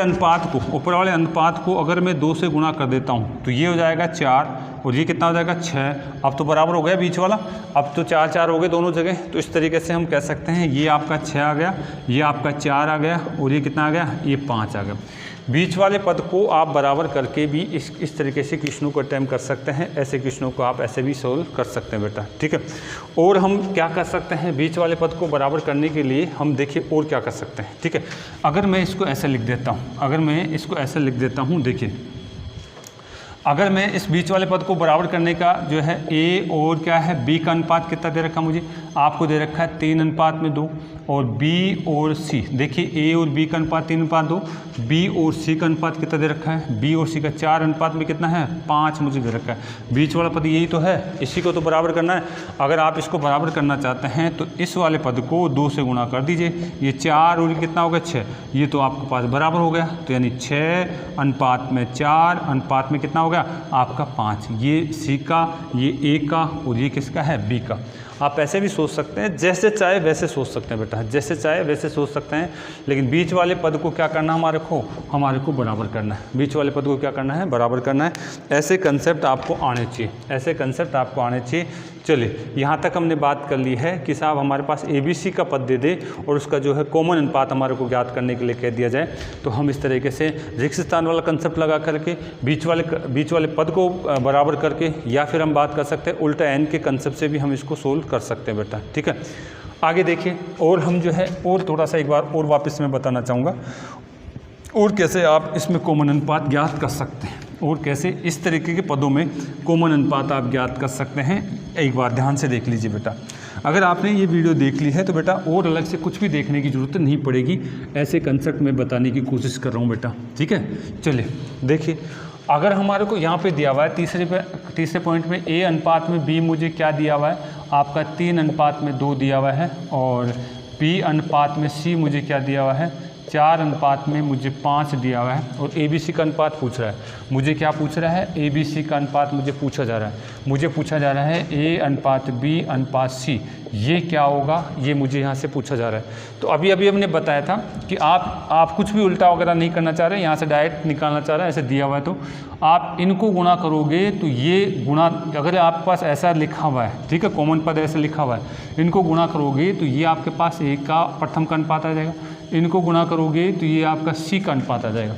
अनुपात को अगर मैं 2 से गुणा कर देता हूँ तो ये हो जाएगा 4 और ये कितना हो जाएगा, 6। अब तो बराबर हो गया बीच वाला, अब तो 4 हो गए दोनों जगह। तो इस तरीके से हम कह सकते हैं ये आपका 6 आ गया, ये आपका 4 आ गया और ये कितना आ गया, ये 5 आ गया। बीच वाले पद को आप बराबर करके भी इस तरीके से क्वेश्चनों को अटेम्प्ट कर सकते हैं, ऐसे क्वेश्चनों को आप ऐसे भी सोल्व कर सकते हैं बेटा, ठीक है। और हम क्या कर सकते हैं, बीच वाले पद को बराबर करने के लिए हम देखिए और क्या कर सकते हैं, ठीक है। अगर मैं इसको ऐसे लिख देता हूँ, देखिए अगर मैं इस बीच वाले पद को बराबर करने का जो है A और क्या है B का अनुपात कितना दे रखा मुझे, आपको दे रखा है 3:2 और B और C, देखिए A और B का अनुपात 3:2, B और C का अनुपात कितना दे रखा है, B और C का 4 में कितना है, 5 मुझे दे रखा है। बीच वाला पद यही तो है, इसी को तो बराबर करना है। अगर आप इसको बराबर करना चाहते हैं तो इस वाले पद को 2 से गुणा कर दीजिए, ये 4 और ये कितना हो गया, 6, ये तो आपके पास बराबर हो गया। तो यानी 6:4 में कितना हो गया आपका 5, ये C का, ये A का और ये किसका है, B का। आप ऐसे भी सोच सकते हैं, जैसे चाहे वैसे सोच सकते हैं बेटा, जैसे चाहे वैसे सोच सकते हैं। लेकिन बीच वाले पद को क्या करना हमारे को बराबर करना है, बीच वाले पद को क्या करना है, बराबर करना है। ऐसे कंसेप्ट आपको आने चाहिए, ऐसे कंसेप्ट आपको आने चाहिए चलिए यहाँ तक हमने बात कर ली है कि साहब हमारे पास ABC का पद दे दे और उसका जो है कॉमन अनुपात हमारे को ज्ञात करने के लिए कह दिया जाए, तो हम इस तरीके से रिक्त स्थान वाला कंसेप्ट लगा करके बीच वाले पद को बराबर करके, या फिर हम बात कर सकते हैं उल्टा n के कंसेप्ट से भी हम इसको सोल्व कर सकते हैं बेटा। ठीक है, आगे देखिए, और हम जो है और थोड़ा सा एक बार और वापस मैं बताना चाहूँगा और कैसे आप इसमें कॉमन अनुपात ज्ञात कर सकते हैं, और कैसे इस तरीके के पदों में कॉमन अनुपात आप ज्ञात कर सकते हैं। एक बार ध्यान से देख लीजिए बेटा, अगर आपने ये वीडियो देख ली है तो बेटा और अलग से कुछ भी देखने की ज़रूरत नहीं पड़ेगी, ऐसे कंसेप्ट में बताने की कोशिश कर रहा हूँ बेटा। ठीक है, चलिए देखिए, अगर हमारे को यहाँ पे दिया हुआ है तीसरे पॉइंट में A अनुपात में B मुझे क्या दिया हुआ है, आपका 3 अनुपात में 2 दिया हुआ है, और B अनुपात में C मुझे क्या दिया हुआ है, 4 अनुपात में मुझे 5 दिया हुआ है, और ABC का अनुपात पूछ रहा है। मुझे क्या पूछ रहा है, ABC का अनुपात मुझे पूछा जा रहा है। मुझे पूछा जा रहा है A अनुपात B अनुपात C, ये क्या होगा, ये मुझे यहाँ से पूछा जा रहा है। तो अभी हमने बताया था कि आप कुछ भी उल्टा वगैरह नहीं करना चाह रहे, यहाँ से डायरेक्ट निकालना चाह रहे हैं, ऐसे दिया हुआ है तो आप इनको गुणा करोगे तो ये गुणा, अगर आपके पास ऐसा लिखा हुआ है, ठीक है, कॉमन पद ऐसे लिखा हुआ है, इनको गुणा करोगे तो ये आपके पास A का प्रथम का अनुपात आ जाएगा, इनको गुणा करोगे तो ये आपका C का अनुपात आ जाएगा।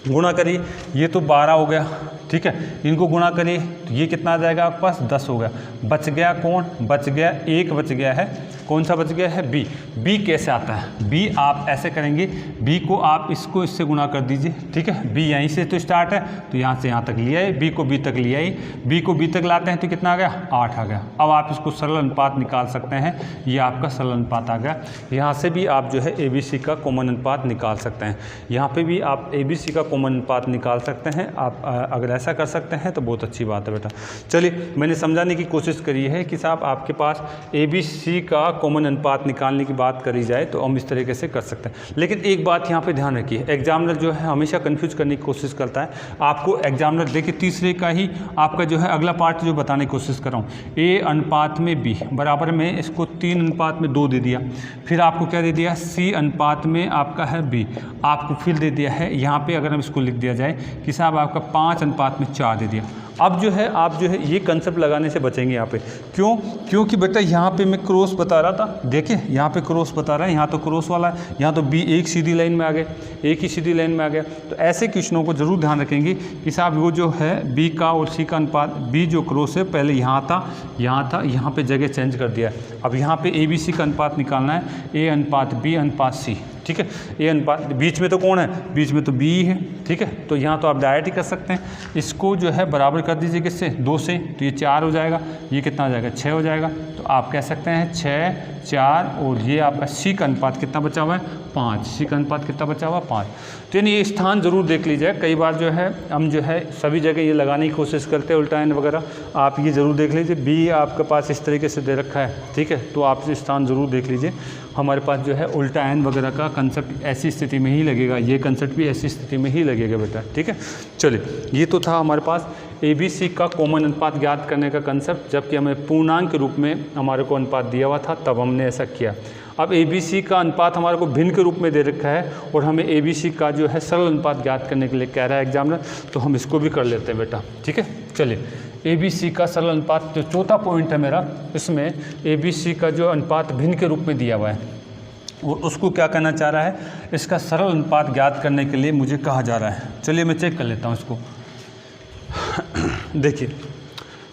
गुणा करिए, ये तो 12 हो गया, ठीक है, इनको गुणा करिए तो ये कितना आ जाएगा आपके पास, 10 हो गया। बच गया कौन, बच गया एक, बच गया है, कौन सा बच गया है, B कैसे आता है, B आप ऐसे करेंगे, B को आप इससे गुणा कर दीजिए। ठीक है, B यहीं से तो स्टार्ट है, तो यहाँ से यहाँ तक लिया है, B को B तक लिया है, B को B तक लाते हैं तो कितना आ गया, 8 आ गया। अब आप इसको सरल अनुपात निकाल सकते हैं, ये आपका सरल अनुपात आ गया। यहाँ से भी आप जो है ABC का कॉमन अनुपात निकाल सकते हैं, यहाँ पे भी आप ABC का कॉमन अनुपात निकाल सकते हैं। आप अगर ऐसा कर सकते हैं तो बहुत अच्छी बात है बेटा। चलिए, मैंने समझाने की कोशिश करी है कि साहब आपके पास ABC का कॉमन अनुपात निकालने की बात करी जाए तो हम इस तरीके से कर सकते हैं। लेकिन एक बात यहाँ पे ध्यान रखिए, एग्जामिनर जो है हमेशा कंफ्यूज करने की कोशिश करता है आपको। एग्जामिनर देखिए तीसरे का ही आपका जो है अगला पार्ट जो बताने की कोशिश कर रहा हूँ, A अनुपात में B बराबर में इसको 3 अनुपात में 2 दे दिया, फिर आपको क्या दे दिया, C अनुपात में आपका है B, आपको फिर दे दिया है यहाँ पे, अगर हम इसको लिख दिया जाए कि साहब आपका 5 अनुपात में 4 दे दिया। अब जो है आप जो है ये कंसेप्ट लगाने से बचेंगे यहाँ पे, क्योंकि बेटा यहाँ पे मैं क्रॉस बता रहा था, देखिए यहाँ पे क्रॉस बता रहा है, यहाँ तो क्रॉस वाला है, यहाँ तो B एक सीधी लाइन में आ गए, एक ही सीधी लाइन में आ गया। तो ऐसे क्वेश्चनों को जरूर ध्यान रखेंगे कि साहब वो जो है B का और C का अनुपात, B जो क्रॉस है पहले यहाँ था, यहाँ पे जगह चेंज कर दिया है। अब यहाँ पे ABC का अनुपात निकालना है, A अनुपात B अनुपात C, ठीक है, A अनुपात, बीच में तो कौन है, बीच में तो B है, ठीक है। तो यहाँ तो आप डायरेक्ट ही कर सकते हैं, इसको जो है बराबर कर दीजिए किससे, 2 से, तो ये 4 हो जाएगा, ये कितना हो जाएगा, 6 हो जाएगा। तो आप कह सकते हैं 6, 4, और ये आपका C का अनुपात कितना बचा हुआ है, 5, C का अनुपात कितना बचा हुआ, 5। तो यानी ये स्थान ज़रूर देख लीजिए, कई बार जो है हम जो है सभी जगह ये लगाने की कोशिश करते हैं उल्टा एन वगैरह, आप ये ज़रूर देख लीजिए। B आपके पास इस तरीके से दे रखा है, ठीक है, तो आप स्थान ज़रूर देख लीजिए। हमारे पास जो है उल्टा एन वगैरह का कंसेप्ट ऐसी स्थिति में ही लगेगा, ये कंसेप्ट भी ऐसी स्थिति में ही लगेगा बेटा, ठीक है। चलिए, ये तो था हमारे पास ABC का कॉमन अनुपात ज्ञात करने का कंसेप्ट, जबकि हमें पूर्णांक के रूप में हमारे को अनुपात दिया हुआ था, तब हमने ऐसा किया। अब ABC का अनुपात हमारे को भिन्न के रूप में दे रखा है और हमें ABC का जो है सरल अनुपात ज्ञात करने के लिए कह रहा है एग्जामिनर, तो हम इसको भी कर लेते हैं बेटा, ठीक है। चलिए, ABC का सरल अनुपात जो चौथा पॉइंट है मेरा, इसमें ABC का जो अनुपात भिन्न के रूप में दिया हुआ है और उसको क्या करना चाह रहा है, इसका सरल अनुपात ज्ञात करने के लिए मुझे कहा जा रहा है। चलिए मैं चेक कर लेता हूँ इसको। देखिए,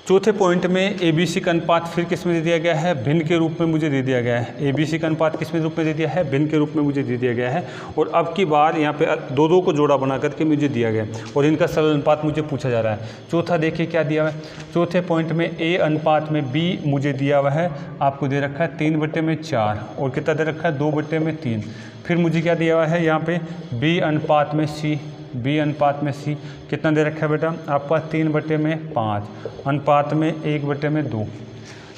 चौथे पॉइंट में ABC का अनुपात फिर किस में दे दिया गया है, भिन्न के रूप में मुझे दे दिया गया है। ABC का अनुपात किस में रूप में दे दिया है, भिन्न के रूप में मुझे दे दिया गया है, और अब की बार यहाँ पे 2 को जोड़ा बना करके मुझे दिया गया और इनका सरल अनुपात मुझे पूछा जा रहा है। चौथा देखिए क्या दिया हुआ है, चौथे पॉइंट में A अनुपात में B मुझे दिया हुआ है, आपको दे रखा है 3/4 और कितना दे रखा है, 2/3। फिर मुझे क्या दिया हुआ है यहाँ पे, B अनुपात में C कितना दे रखा है बेटा, आपका 3/5 अनुपात में 1/2।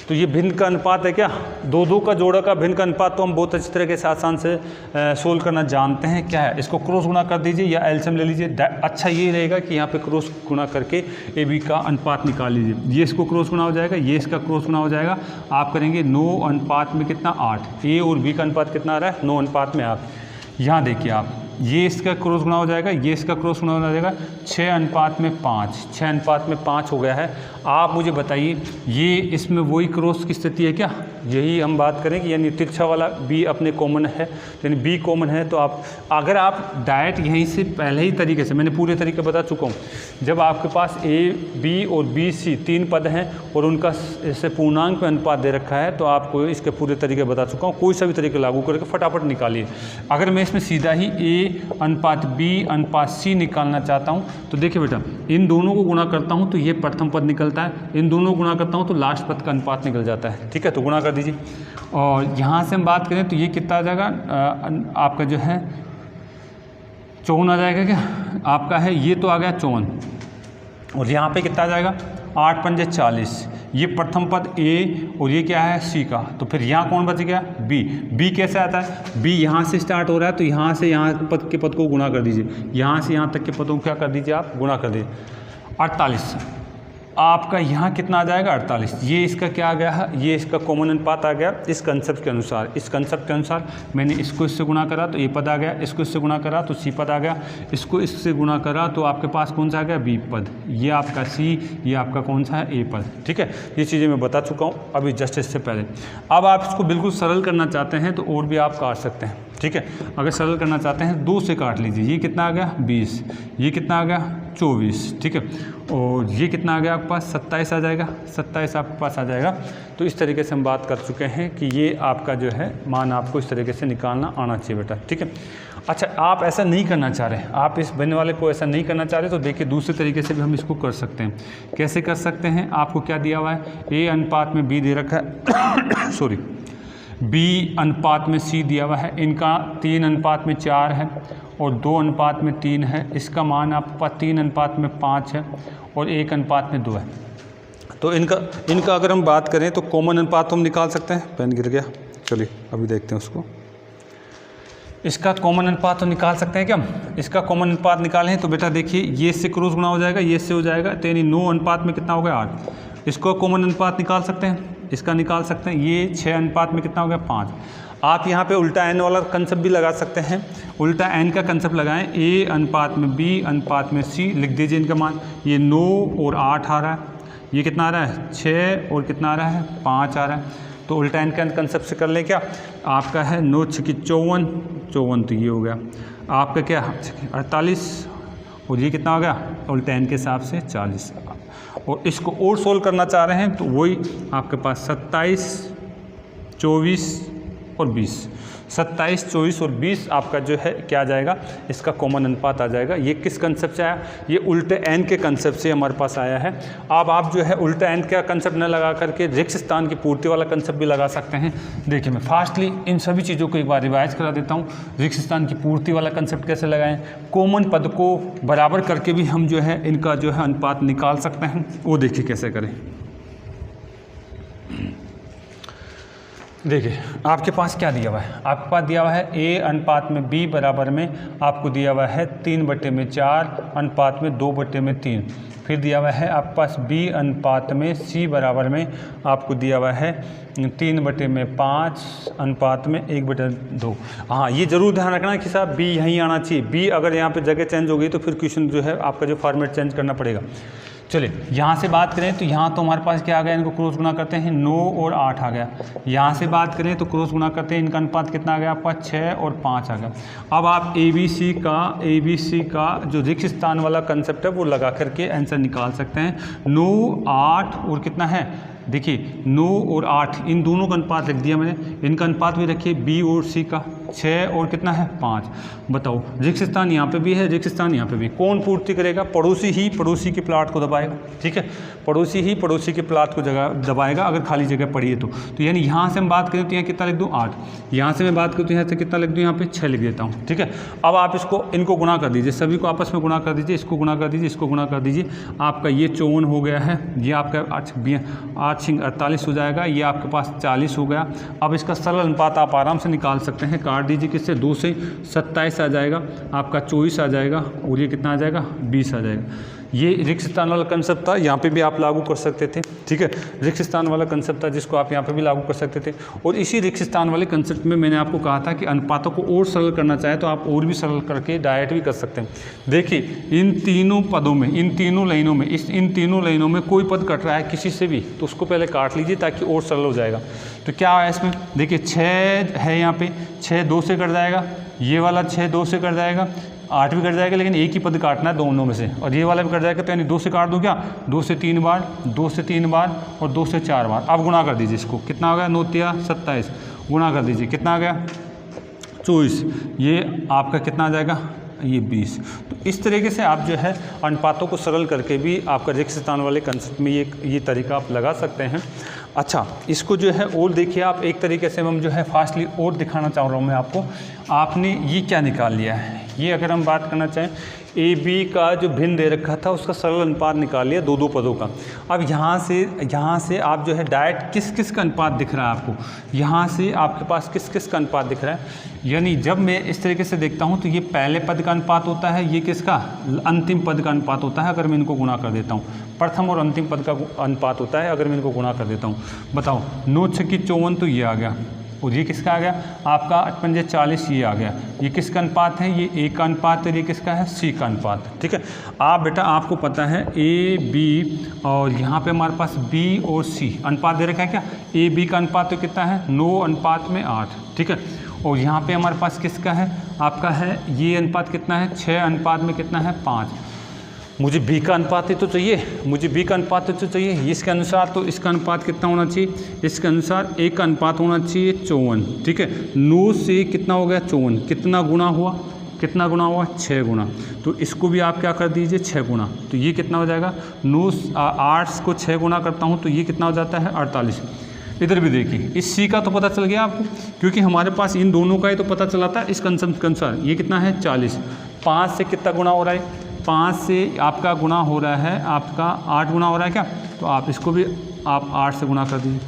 तो ये भिन्न का अनुपात है क्या, 2 का जोड़ा का भिन्न का अनुपात तो हम बहुत अच्छी तरह से आसान से सोल्व करना जानते हैं। क्या है, इसको क्रॉस गुणा कर दीजिए या एलसीएम ले लीजिए। अच्छा ये रहेगा कि यहाँ पे क्रॉस गुणा करके AB का अनुपात निकाल लीजिए। ये इसको क्रॉस गुणा हो जाएगा, ये इसका क्रॉस गुणा हो जाएगा। आप करेंगे 9 अनुपात में कितना, 8। A और B का अनुपात कितना आ रहा है, 9 अनुपात में 8। यहाँ देखिए आप ये इसका क्रॉस गुणा हो जाएगा, ये इसका क्रॉस गुणा हो जाएगा, 6:5, 6:5 हो गया है। आप मुझे बताइए ये इसमें वही क्रॉस की स्थिति है क्या? यही हम बात करें कि यानी तिरछा वाला बी अपने कॉमन है, यानी बी कॉमन है। तो आप अगर आप डायरेक्ट यहीं से पहले ही तरीके से, मैंने पूरे तरीके बता चुका हूँ, जब आपके पास ए बी और बी सी 3 पद हैं और उनका इससे पूर्णांक पे अनुपात दे रखा है, तो आपको इसके पूरे तरीके बता चुका हूँ। कोई सा भी तरीके लागू करके फटाफट निकालिए। अगर मैं इसमें सीधा ही A/B/C निकालना चाहता हूँ तो देखिए बेटा, इन दोनों को गुणा करता हूँ तो ये प्रथम पद निकलता है, इन दोनों को गुणा करता हूँ तो लास्ट पद का अनुपात निकल जाता है। ठीक है, तो गुणा कर दीजिए। और यहाँ से हम बात करें तो ये कितना आ जाएगा, आपका जो है 54 आ जाएगा क्या आपका है, ये तो आ गया 54। और यहाँ पे कितना आ जाएगा, 8×5 = 40। ये प्रथम पद ए और ये क्या है सी का। तो फिर यहाँ कौन बच गया, बी। बी कैसे आता है, बी यहाँ से स्टार्ट हो रहा है तो यहाँ से यहाँ पद के पद को गुणा कर दीजिए, यहाँ से यहाँ तक के पदों को क्या कर दीजिए आप, गुणा कर दीजिए। 48 आपका यहाँ कितना आ जाएगा, 48। ये इसका क्या आ गया है, ये इसका कॉमन अनुपात आ गया इस कंसेप्ट के अनुसार। इस कंसेप्ट के अनुसार मैंने इसको इससे गुणा करा तो ए पद आ गया, इसको इससे गुणा करा तो सी पद आ गया, इसको इससे गुणा करा तो आपके पास कौन सा आ गया, बी पद। ये आपका सी, ये आपका कौन सा है, ए पद। ठीक है, ये चीज़ें मैं बता चुका हूँ अभी जस्ट इससे पहले। अब आप इसको बिल्कुल सरल करना चाहते हैं तो और भी आप काट सकते हैं। ठीक है, अगर सरल करना चाहते हैं 2 से काट लीजिए। ये कितना आ गया, 20। ये कितना आ गया, 24। ठीक है, और ये कितना आ गया आपके पास, 27 आ जाएगा। 27 आपके पास आ जाएगा। तो इस तरीके से हम बात कर चुके हैं कि ये आपका जो है मान आपको इस तरीके से निकालना आना चाहिए बेटा। ठीक है, अच्छा आप ऐसा नहीं करना चाह रहे, आप इस बनने वाले को ऐसा नहीं करना चाह रहे तो देखिए दूसरे तरीके से भी हम इसको कर सकते हैं। कैसे कर सकते हैं, आपको क्या दिया हुआ है, A/B दे रखा है सॉरी, B/C दिया हुआ है। इनका 3:4 है और 2:3 है। इसका मान आपके पास 3:5 है और 1:2 है। तो इनका अगर हम बात करें तो कॉमन अनुपात हम निकाल सकते हैं। पेन गिर गया, चलिए अभी देखते हैं उसको। इसका कॉमन अनुपात तो निकाल सकते हैं क्या हम, इसका कॉमन अनुपात निकालें तो बेटा देखिए ये इससे क्रॉस गुणा हो जाएगा, ये इससे हो जाएगा, तो यानी 9 कितना हो गया, 8। इसको कॉमन अनुपात निकाल सकते हैं, इसका निकाल सकते हैं। ये 6 कितना हो गया, 5। आप यहाँ पे उल्टा एन वाला कंसेप्ट भी लगा सकते हैं। उल्टा एन का कंसेप्ट लगाएं, A/B/C लिख दीजिए इनका मान। ये 9 और 8 आ रहा है, ये कितना आ रहा है, 6 और कितना आ रहा है, 5 आ रहा है। तो उल्टा एन का कंसेप्ट से कर लें क्या, आपका है 9 × 54, 54 तो ये हो गया आपका क्या 48 और ये कितना हो गया, उल्टा एन के हिसाब से 40। और इसको और सोल्व करना चाह रहे हैं तो वही आपके पास 27, 24 और 20। 27, 24 और 20 आपका जो है क्या आ जाएगा, इसका कॉमन अनुपात आ जाएगा। ये किस कंसेप्ट से आया, ये उल्टे एन के कंसेप्ट से हमारे पास आया है। अब आप जो है उल्टा एन का कंसेप्ट न लगा करके रिक्त स्थान की पूर्ति वाला कंसेप्ट भी लगा सकते हैं। देखिए मैं फास्टली इन सभी चीज़ों को एक बार रिवाइज करा देता हूँ। रिक्त स्थान की पूर्ति वाला कंसेप्ट कैसे लगाएं, कॉमन पद को बराबर करके भी हम जो है इनका जो है अनुपात निकाल सकते हैं, वो देखिए कैसे करें। देखिए आपके पास क्या दिया हुआ है, आपके पास दिया हुआ है A/B बराबर में आपको दिया हुआ है 3/4 अनुपात में 2/3। फिर दिया हुआ है आपके पास B/C बराबर में आपको दिया हुआ है 3/5 अनुपात में 1/2। हाँ ये ज़रूर ध्यान रखना कि साहब B यहीं आना चाहिए। B अगर यहाँ पे जगह चेंज हो गई तो फिर क्वेश्चन जो है आपका जो फॉर्मेट चेंज करना पड़ेगा। चलिए यहाँ से बात करें तो यहाँ तो हमारे पास क्या आ गया, इनको क्रॉस गुणा करते हैं 9 और 8 आ गया। यहाँ से बात करें तो क्रॉस गुणा करते हैं, इनका अनुपात कितना आ गया आपका 6 और 5 आ गया। अब आप ABC का जो रिक्त स्थान वाला कंसेप्ट है वो लगा करके आंसर निकाल सकते हैं। 9, 8 और कितना है, देखिए 9 और 8 इन दोनों का अनुपात लिख दिया मैंने। इनका अनुपात भी रखिए B और C का, 6 और कितना है 5। बताओ रिक्त स्थान यहाँ पे भी है, रिक्त स्थान यहाँ पे भी, कौन पूर्ति करेगा, पड़ोसी ही पड़ोसी के प्लाट को दबाएगा। ठीक है, पड़ोसी ही पड़ोसी के प्लाट को जगह दबाएगा अगर खाली जगह पड़ी है तो यानी यहाँ से हम बात करें तो यहाँ कितना लिख दूँ 8, यहाँ से मैं बात करूँ तो यहाँ से कितना लिख दूँ, यहाँ पे 6 लिख देता हूँ। ठीक है, अब आप इनको गुणा कर दीजिए, सभी को आपस में गुणा कर दीजिए, इसको गुणा कर दीजिए, इसको गुणा कर दीजिए। आपका ये 54 हो गया है, ये आपका 8×48 हो जाएगा, ये आपके पास 40 हो गया। अब इसका सरल अनुपात आप आराम से निकाल सकते हैं, काट दीजिए किससे, 2 से 27 आ जाएगा, आपका 24 आ जाएगा और ये कितना आ जाएगा 20 आ जाएगा। ये रिक्त स्थान वाला कंसेप्ट था, यहाँ पे भी आप लागू कर सकते थे, ठीक है। रिक्त स्थान वाला कंसेप्ट था जिसको आप यहाँ पे भी लागू कर सकते थे। और इसी रिक्त स्थान वाले कंसेप्ट में मैंने आपको कहा था कि अनुपातों को और सरल करना चाहे तो आप और भी सरल करके डायरेक्ट भी कर सकते हैं। देखिए इन तीनों पदों में, इन तीनों लाइनों में, इन तीनों लाइनों में कोई पद कट रहा है किसी से भी, तो उसको पहले काट लीजिए ताकि और सरल हो जाएगा। तो क्या है इसमें, देखिए 6 है यहाँ पे, 6 2 से कट जाएगा, ये वाला 6 2 से कट जाएगा, 8 भी कट जाएगा, लेकिन एक ही पद काटना है दोनों में से, और ये वाला भी कट जाएगा। तो यानी 2 से काट दो क्या, 2 से 3 बार, 2 से 3 बार और 2 से 4 बार। अब गुणा कर दीजिए इसको, कितना आ गया, 9 3 27, गुणा कर दीजिए, कितना आ गया 24, ये आपका कितना आ जाएगा, ये 20। तो इस तरीके से आप जो है अनुपातों को सरल करके भी आपका रिक्त स्थान वाले कंसेप्ट में ये तरीका आप लगा सकते हैं। अच्छा, इसको जो है और देखिए आप, एक तरीके से हम जो है फास्टली और दिखाना चाह रहा हूँ मैं आपको। आपने ये क्या निकाल लिया है, ये अगर हम बात करना चाहें ए बी का जो भिन्न दे रखा था उसका सरल अनुपात निकाल लिया 2 2 पदों का। अब यहाँ से आप जो है डायरेक्ट किस किस का अनुपात दिख रहा है आपको, यहाँ से आपके पास किस किस का अनुपात दिख रहा है। यानी जब मैं इस तरीके से देखता हूँ तो ये पहले पद का अनुपात होता है, ये किसका, अंतिम पद का अनुपात होता है अगर मैं इनको गुणा कर देता हूँ। प्रथम और अंतिम पद का अनुपात होता है अगर मैं इनको गुणा कर देता हूँ। बताओ 9 6 54, तो ये आ गया, और ये किसका आ गया आपका 8 5 40, ये आ गया। ये किसका अनुपात है, ये ए का अनुपात है, ये किसका है, सी का अनुपात, ठीक है। आप बेटा आपको पता है ए बी, और यहाँ पे हमारे पास बी और सी अनुपात दे रखा है क्या, ए बी का अनुपात तो कितना है 9 अनुपात में 8, ठीक है। और यहाँ पे हमारे पास किसका है, आपका है ये अनुपात कितना है, 6 अनुपात में कितना है 5। मुझे बी का अनुपात ही तो चाहिए, मुझे बी का अनुपात तो चाहिए, इसके अनुसार तो इसका अनुपात कितना होना चाहिए, इसके अनुसार ए का अनुपात होना चाहिए 54, ठीक है। 9 से कितना हो गया 54, कितना गुना हुआ, कितना गुना हुआ 6 गुना। तो इसको भी आप क्या कर दीजिए 6 गुना, तो ये कितना हो जाएगा 8 को 6 गुना करता हूँ तो ये कितना हो जाता है 48। इधर भी देखिए, इस सी का तो पता चल गया आपको, क्योंकि हमारे पास इन दोनों का ही तो पता चला था इस कंसेप्ट के अनुसार। ये कितना है 40, 5 से कितना गुना हो रहा है, 5 से आपका गुना हो रहा है, आपका 8 गुना हो रहा है क्या, तो आप इसको भी आप 8 से गुना कर दीजिए।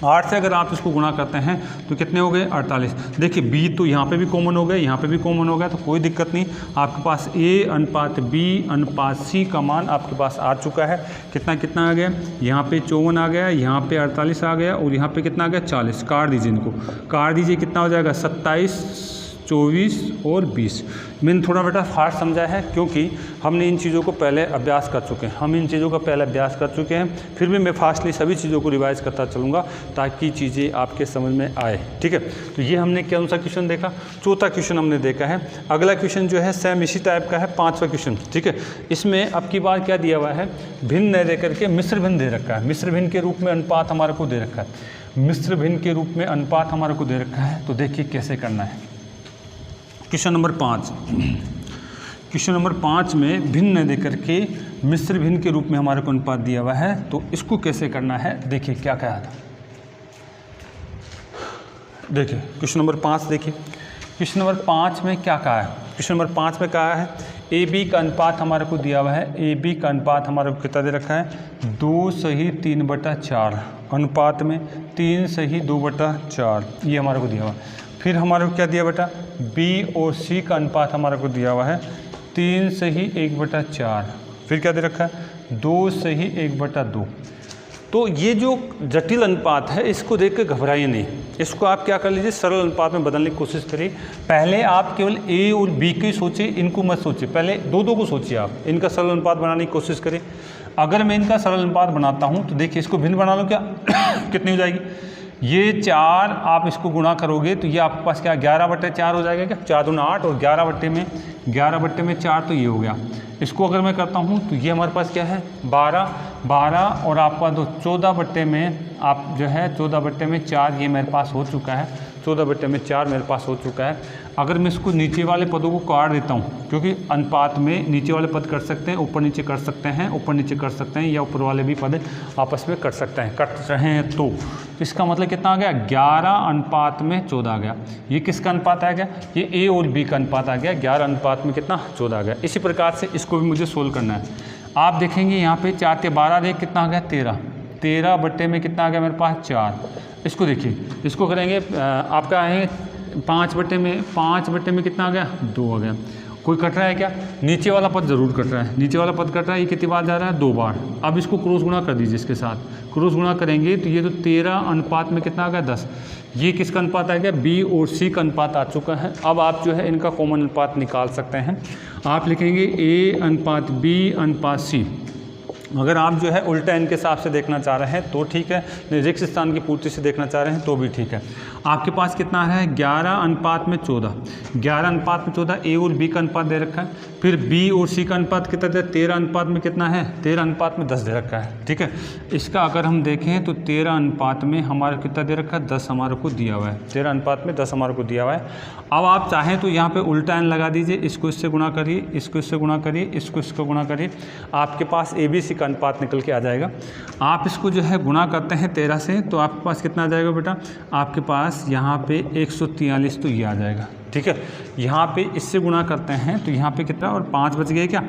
8 से अगर आप इसको गुणा करते हैं तो कितने हो गए 48। देखिए बी तो यहाँ पे भी कॉमन हो गया, यहाँ पे भी कॉमन हो गया, तो कोई दिक्कत नहीं। आपके पास ए अनुपात बी अनुपात सी का मान आपके पास आ चुका है। कितना कितना आ गया, यहाँ पे 54 आ गया, यहाँ पे 48 आ गया, और यहाँ पे कितना आ गया 40। काट दीजिए, इनको काट दीजिए, कितना हो जाएगा 27 24 और 20। मैंने थोड़ा बेटा फास्ट समझा है क्योंकि हमने इन चीज़ों को पहले अभ्यास कर चुके हैं, हम इन चीज़ों का पहले अभ्यास कर चुके हैं। फिर भी मैं फास्टली सभी चीज़ों को रिवाइज करता चलूँगा ताकि चीज़ें आपके समझ में आए, ठीक है। तो ये हमने कौन सा क्वेश्चन देखा, चौथा क्वेश्चन हमने देखा है। अगला क्वेश्चन जो है सेम इसी टाइप का है, 5वां क्वेश्चन, ठीक है। इसमें अब की बार क्या दिया हुआ है, भिन्न न दे करके मिश्र भिन्न दे रखा है। मिश्र भिन्न के रूप में अनुपात हमारे को दे रखा है, मिश्र भिन्न के रूप में अनुपात हमारे को दे रखा है। तो देखिए कैसे करना है। क्वेश्चन नंबर 5, क्वेश्चन नंबर 5 में भिन्न दे करके मिश्र भिन्न के रूप में हमारे को अनुपात दिया हुआ है। तो इसको कैसे करना है, देखिए क्या कहा था। देखिए क्वेश्चन नंबर 5, देखिए क्वेश्चन नंबर 5 में क्या कहा है। क्वेश्चन नंबर 5 में कहा है ए बी का अनुपात हमारे को दिया हुआ है। ए बी का अनुपात हमारे को कितना दे रखा है 2:3/4 अनुपात में 3:2/4 ये हमारे को दिया हुआ है। फिर हमारे को क्या दिया बेटा, बी और सी का अनुपात हमारे को दिया हुआ है 3:1/4। फिर क्या दे रखा है 2:1/2। तो ये जो जटिल अनुपात है इसको देख के घबराइए नहीं, इसको आप क्या कर लीजिए सरल अनुपात में बदलने की कोशिश करिए। पहले आप केवल ए और बी की सोचिए, इनको मत सोचिए, पहले दो को सोचिए, आप इनका सरल अनुपात बनाने की कोशिश करिए। अगर मैं इनका सरल अनुपात बनाता हूँ तो देखिए इसको भिन्न बना लो क्या कितनी हो जाएगी, ये 4 आप इसको गुणा करोगे तो ये आपके पास क्या 11/4 हो जाएगा क्या, 4 दूना 8 और 11/4 तो ये हो गया। इसको अगर मैं करता हूँ तो ये हमारे पास क्या है 12 और आपका तो 14 में आप जो है 14/4 ये मेरे पास हो चुका है, 14/4 मेरे पास हो चुका है। अगर मैं इसको नीचे वाले पदों को काट देता हूँ, क्योंकि अनुपात में नीचे वाले पद कर सकते हैं, ऊपर नीचे कर सकते हैं, ऊपर नीचे कर सकते हैं, या ऊपर वाले भी पद आपस में कर सकते हैं, कट रहे हैं तो इसका मतलब कितना आ गया 11:14 आ गया। ये किसका अनुपात आ गया, ये ए और बी का अनुपात आ गया, 11 में कितना 14 आ गया। इसी प्रकार से इसको भी मुझे सोल्व करना है। आप देखेंगे यहाँ पे 4 × 12 देख कितना आ गया 13 में कितना आ गया मेरे पास 4। इसको देखिए, इसको करेंगे आपका है 5 में कितना आ गया 2 आ गया। कोई कट रहा है क्या? नीचे वाला पद ज़रूर कट रहा है, नीचे वाला पद कट रहा है। ये कितनी बार जा रहा है? 2 बार। अब इसको क्रॉस गुणा कर दीजिए, इसके साथ क्रॉस गुणा करेंगे तो ये तो 13 अनुपात में कितना आ गया? 10। ये किसका अनुपात आ गया? बी और सी का अनुपात आ चुका है। अब आप जो है इनका कॉमन अनुपात निकाल सकते हैं। आप लिखेंगे ए अनुपात बी अनुपात सी। अगर आप जो है उल्टा इनके हिसाब से देखना चाह रहे हैं तो ठीक है, नहीं रिक्त स्थान की पूर्ति से देखना चाह रहे हैं तो भी ठीक है। आपके पास कितना है? 11 अनुपात में 14। 11 अनुपात में 14 ए और बी का अनुपात दे रखा है। फिर बी और सी का अनुपात कितना दे? 13 अनुपात में कितना है? 13 अनुपात में 10 दे रखा है। ठीक है, इसका अगर हम देखें तो 13 अनुपात में हमारा कितना दे रखा है? 10 हमारे को दिया हुआ है। 13 अनुपात में 10 हमारे को दिया हुआ है। अब आप चाहें तो यहाँ पे उल्टा एन लगा दीजिए, इसको इससे गुणा करिए, इसको इससे गुणा करिए, इसको इसको गुणा करिए, आपके पास ए बी सी का अनुपात निकल के आ जाएगा। आप इसको जो है गुणा करते हैं 13 से तो आपके पास कितना आ जाएगा बेटा? आपके पास यहाँ पे 143 तो ये आ जाएगा। ठीक है, यहाँ पे इससे गुणा करते हैं तो यहाँ पे कितना और 5 बच गए क्या?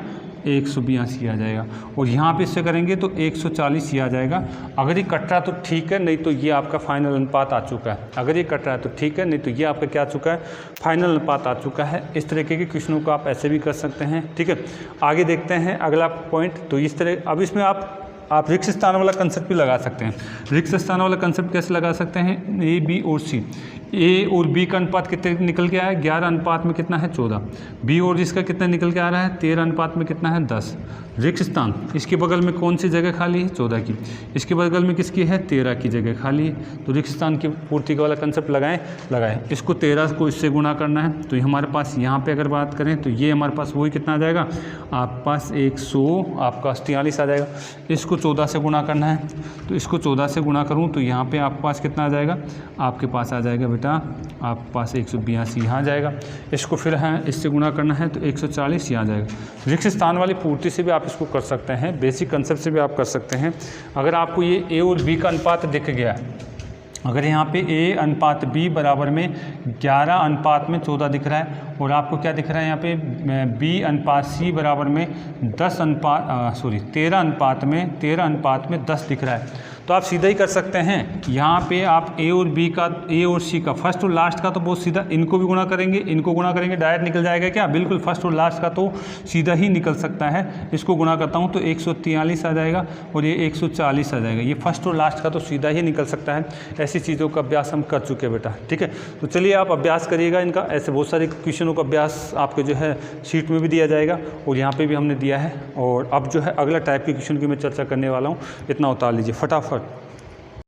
182 आ जाएगा। और यहाँ पे इससे करेंगे तो 140 ही आ जाएगा। अगर ये कट रहा तो ठीक है, नहीं तो ये आपका फाइनल अनुपात आ चुका है। अगर ये कट रहा है तो ठीक है, नहीं तो ये आपका क्या आ चुका है? फाइनल अनुपात आ चुका है। इस तरीके के क्वेश्चनों को आप ऐसे भी कर सकते हैं। ठीक है, आगे देखते हैं अगला पॉइंट। तो इस तरह अब इसमें आप रिक्त स्थान वाला कंसेप्ट भी लगा सकते हैं। रिक्त स्थान वाला कंसेप्ट कैसे लगा सकते हैं? ए बी और सी, ए और बी का अनुपात कितने निकल के आया है? 11 अनुपात में कितना है? 14। बी और इसका कितना निकल के आ रहा है? 13 अनुपात में कितना है? 10। रिक्त स्थान इसके बगल में कौन सी जगह खाली है? 14 की। इसके बगल में किसकी है? 13 की जगह खाली है। तो रिक्त स्थान की पूर्ति वाला कंसेप्ट लगाएं। इसको 13 को इससे गुणा करना है तो हमारे पास यहाँ पे अगर बात करें तो ये हमारे पास वही कितना आ जाएगा? आपके पास 143 आ जाएगा। इसको 14 से गुणा करना है तो इसको 14 से गुणा करूँ तो यहाँ पर आपके पास कितना आ जाएगा? आपके पास आ जाएगा बेटा आपके पास 182 यहाँ आ जाएगा। इसको फिर है इससे गुणा करना है तो 140 यहाँ आ जाएगा। रिक्त स्थान वाली पूर्ति से भी आप इसको कर सकते हैं, बेसिक कंसेप्ट से भी आप कर सकते हैं। अगर आपको ये ए और बी का अनुपात दिख गया, अगर यहाँ पे ए अनुपात बी बराबर में 11 अनुपात में 14 दिख रहा है और आपको क्या दिख रहा है यहाँ पे? बी अनुपात सी बराबर में 13 अनुपात में 10 दिख रहा है, तो आप सीधा ही कर सकते हैं। यहाँ पे आप ए और सी का फर्स्ट और लास्ट का तो बहुत सीधा, इनको भी गुणा करेंगे, इनको गुणा करेंगे, डायरेक्ट निकल जाएगा क्या? बिल्कुल, फर्स्ट और लास्ट का तो सीधा ही निकल सकता है। इसको गुणा करता हूँ तो 143 आ जाएगा और ये 140 आ जाएगा। ये फर्स्ट और लास्ट का तो सीधा ही निकल सकता है। ऐसी चीज़ों का अभ्यास हम कर चुके हैं बेटा। ठीक है, तो चलिए आप अभ्यास करिएगा इनका। ऐसे बहुत सारे क्वेश्चनों का अभ्यास आपके जो है शीट में भी दिया जाएगा और यहाँ पर भी हमने दिया है। और अब जो है अगला टाइप के क्वेश्चन की मैं चर्चा करने वाला हूँ। इतना उतार लीजिए फटाफट।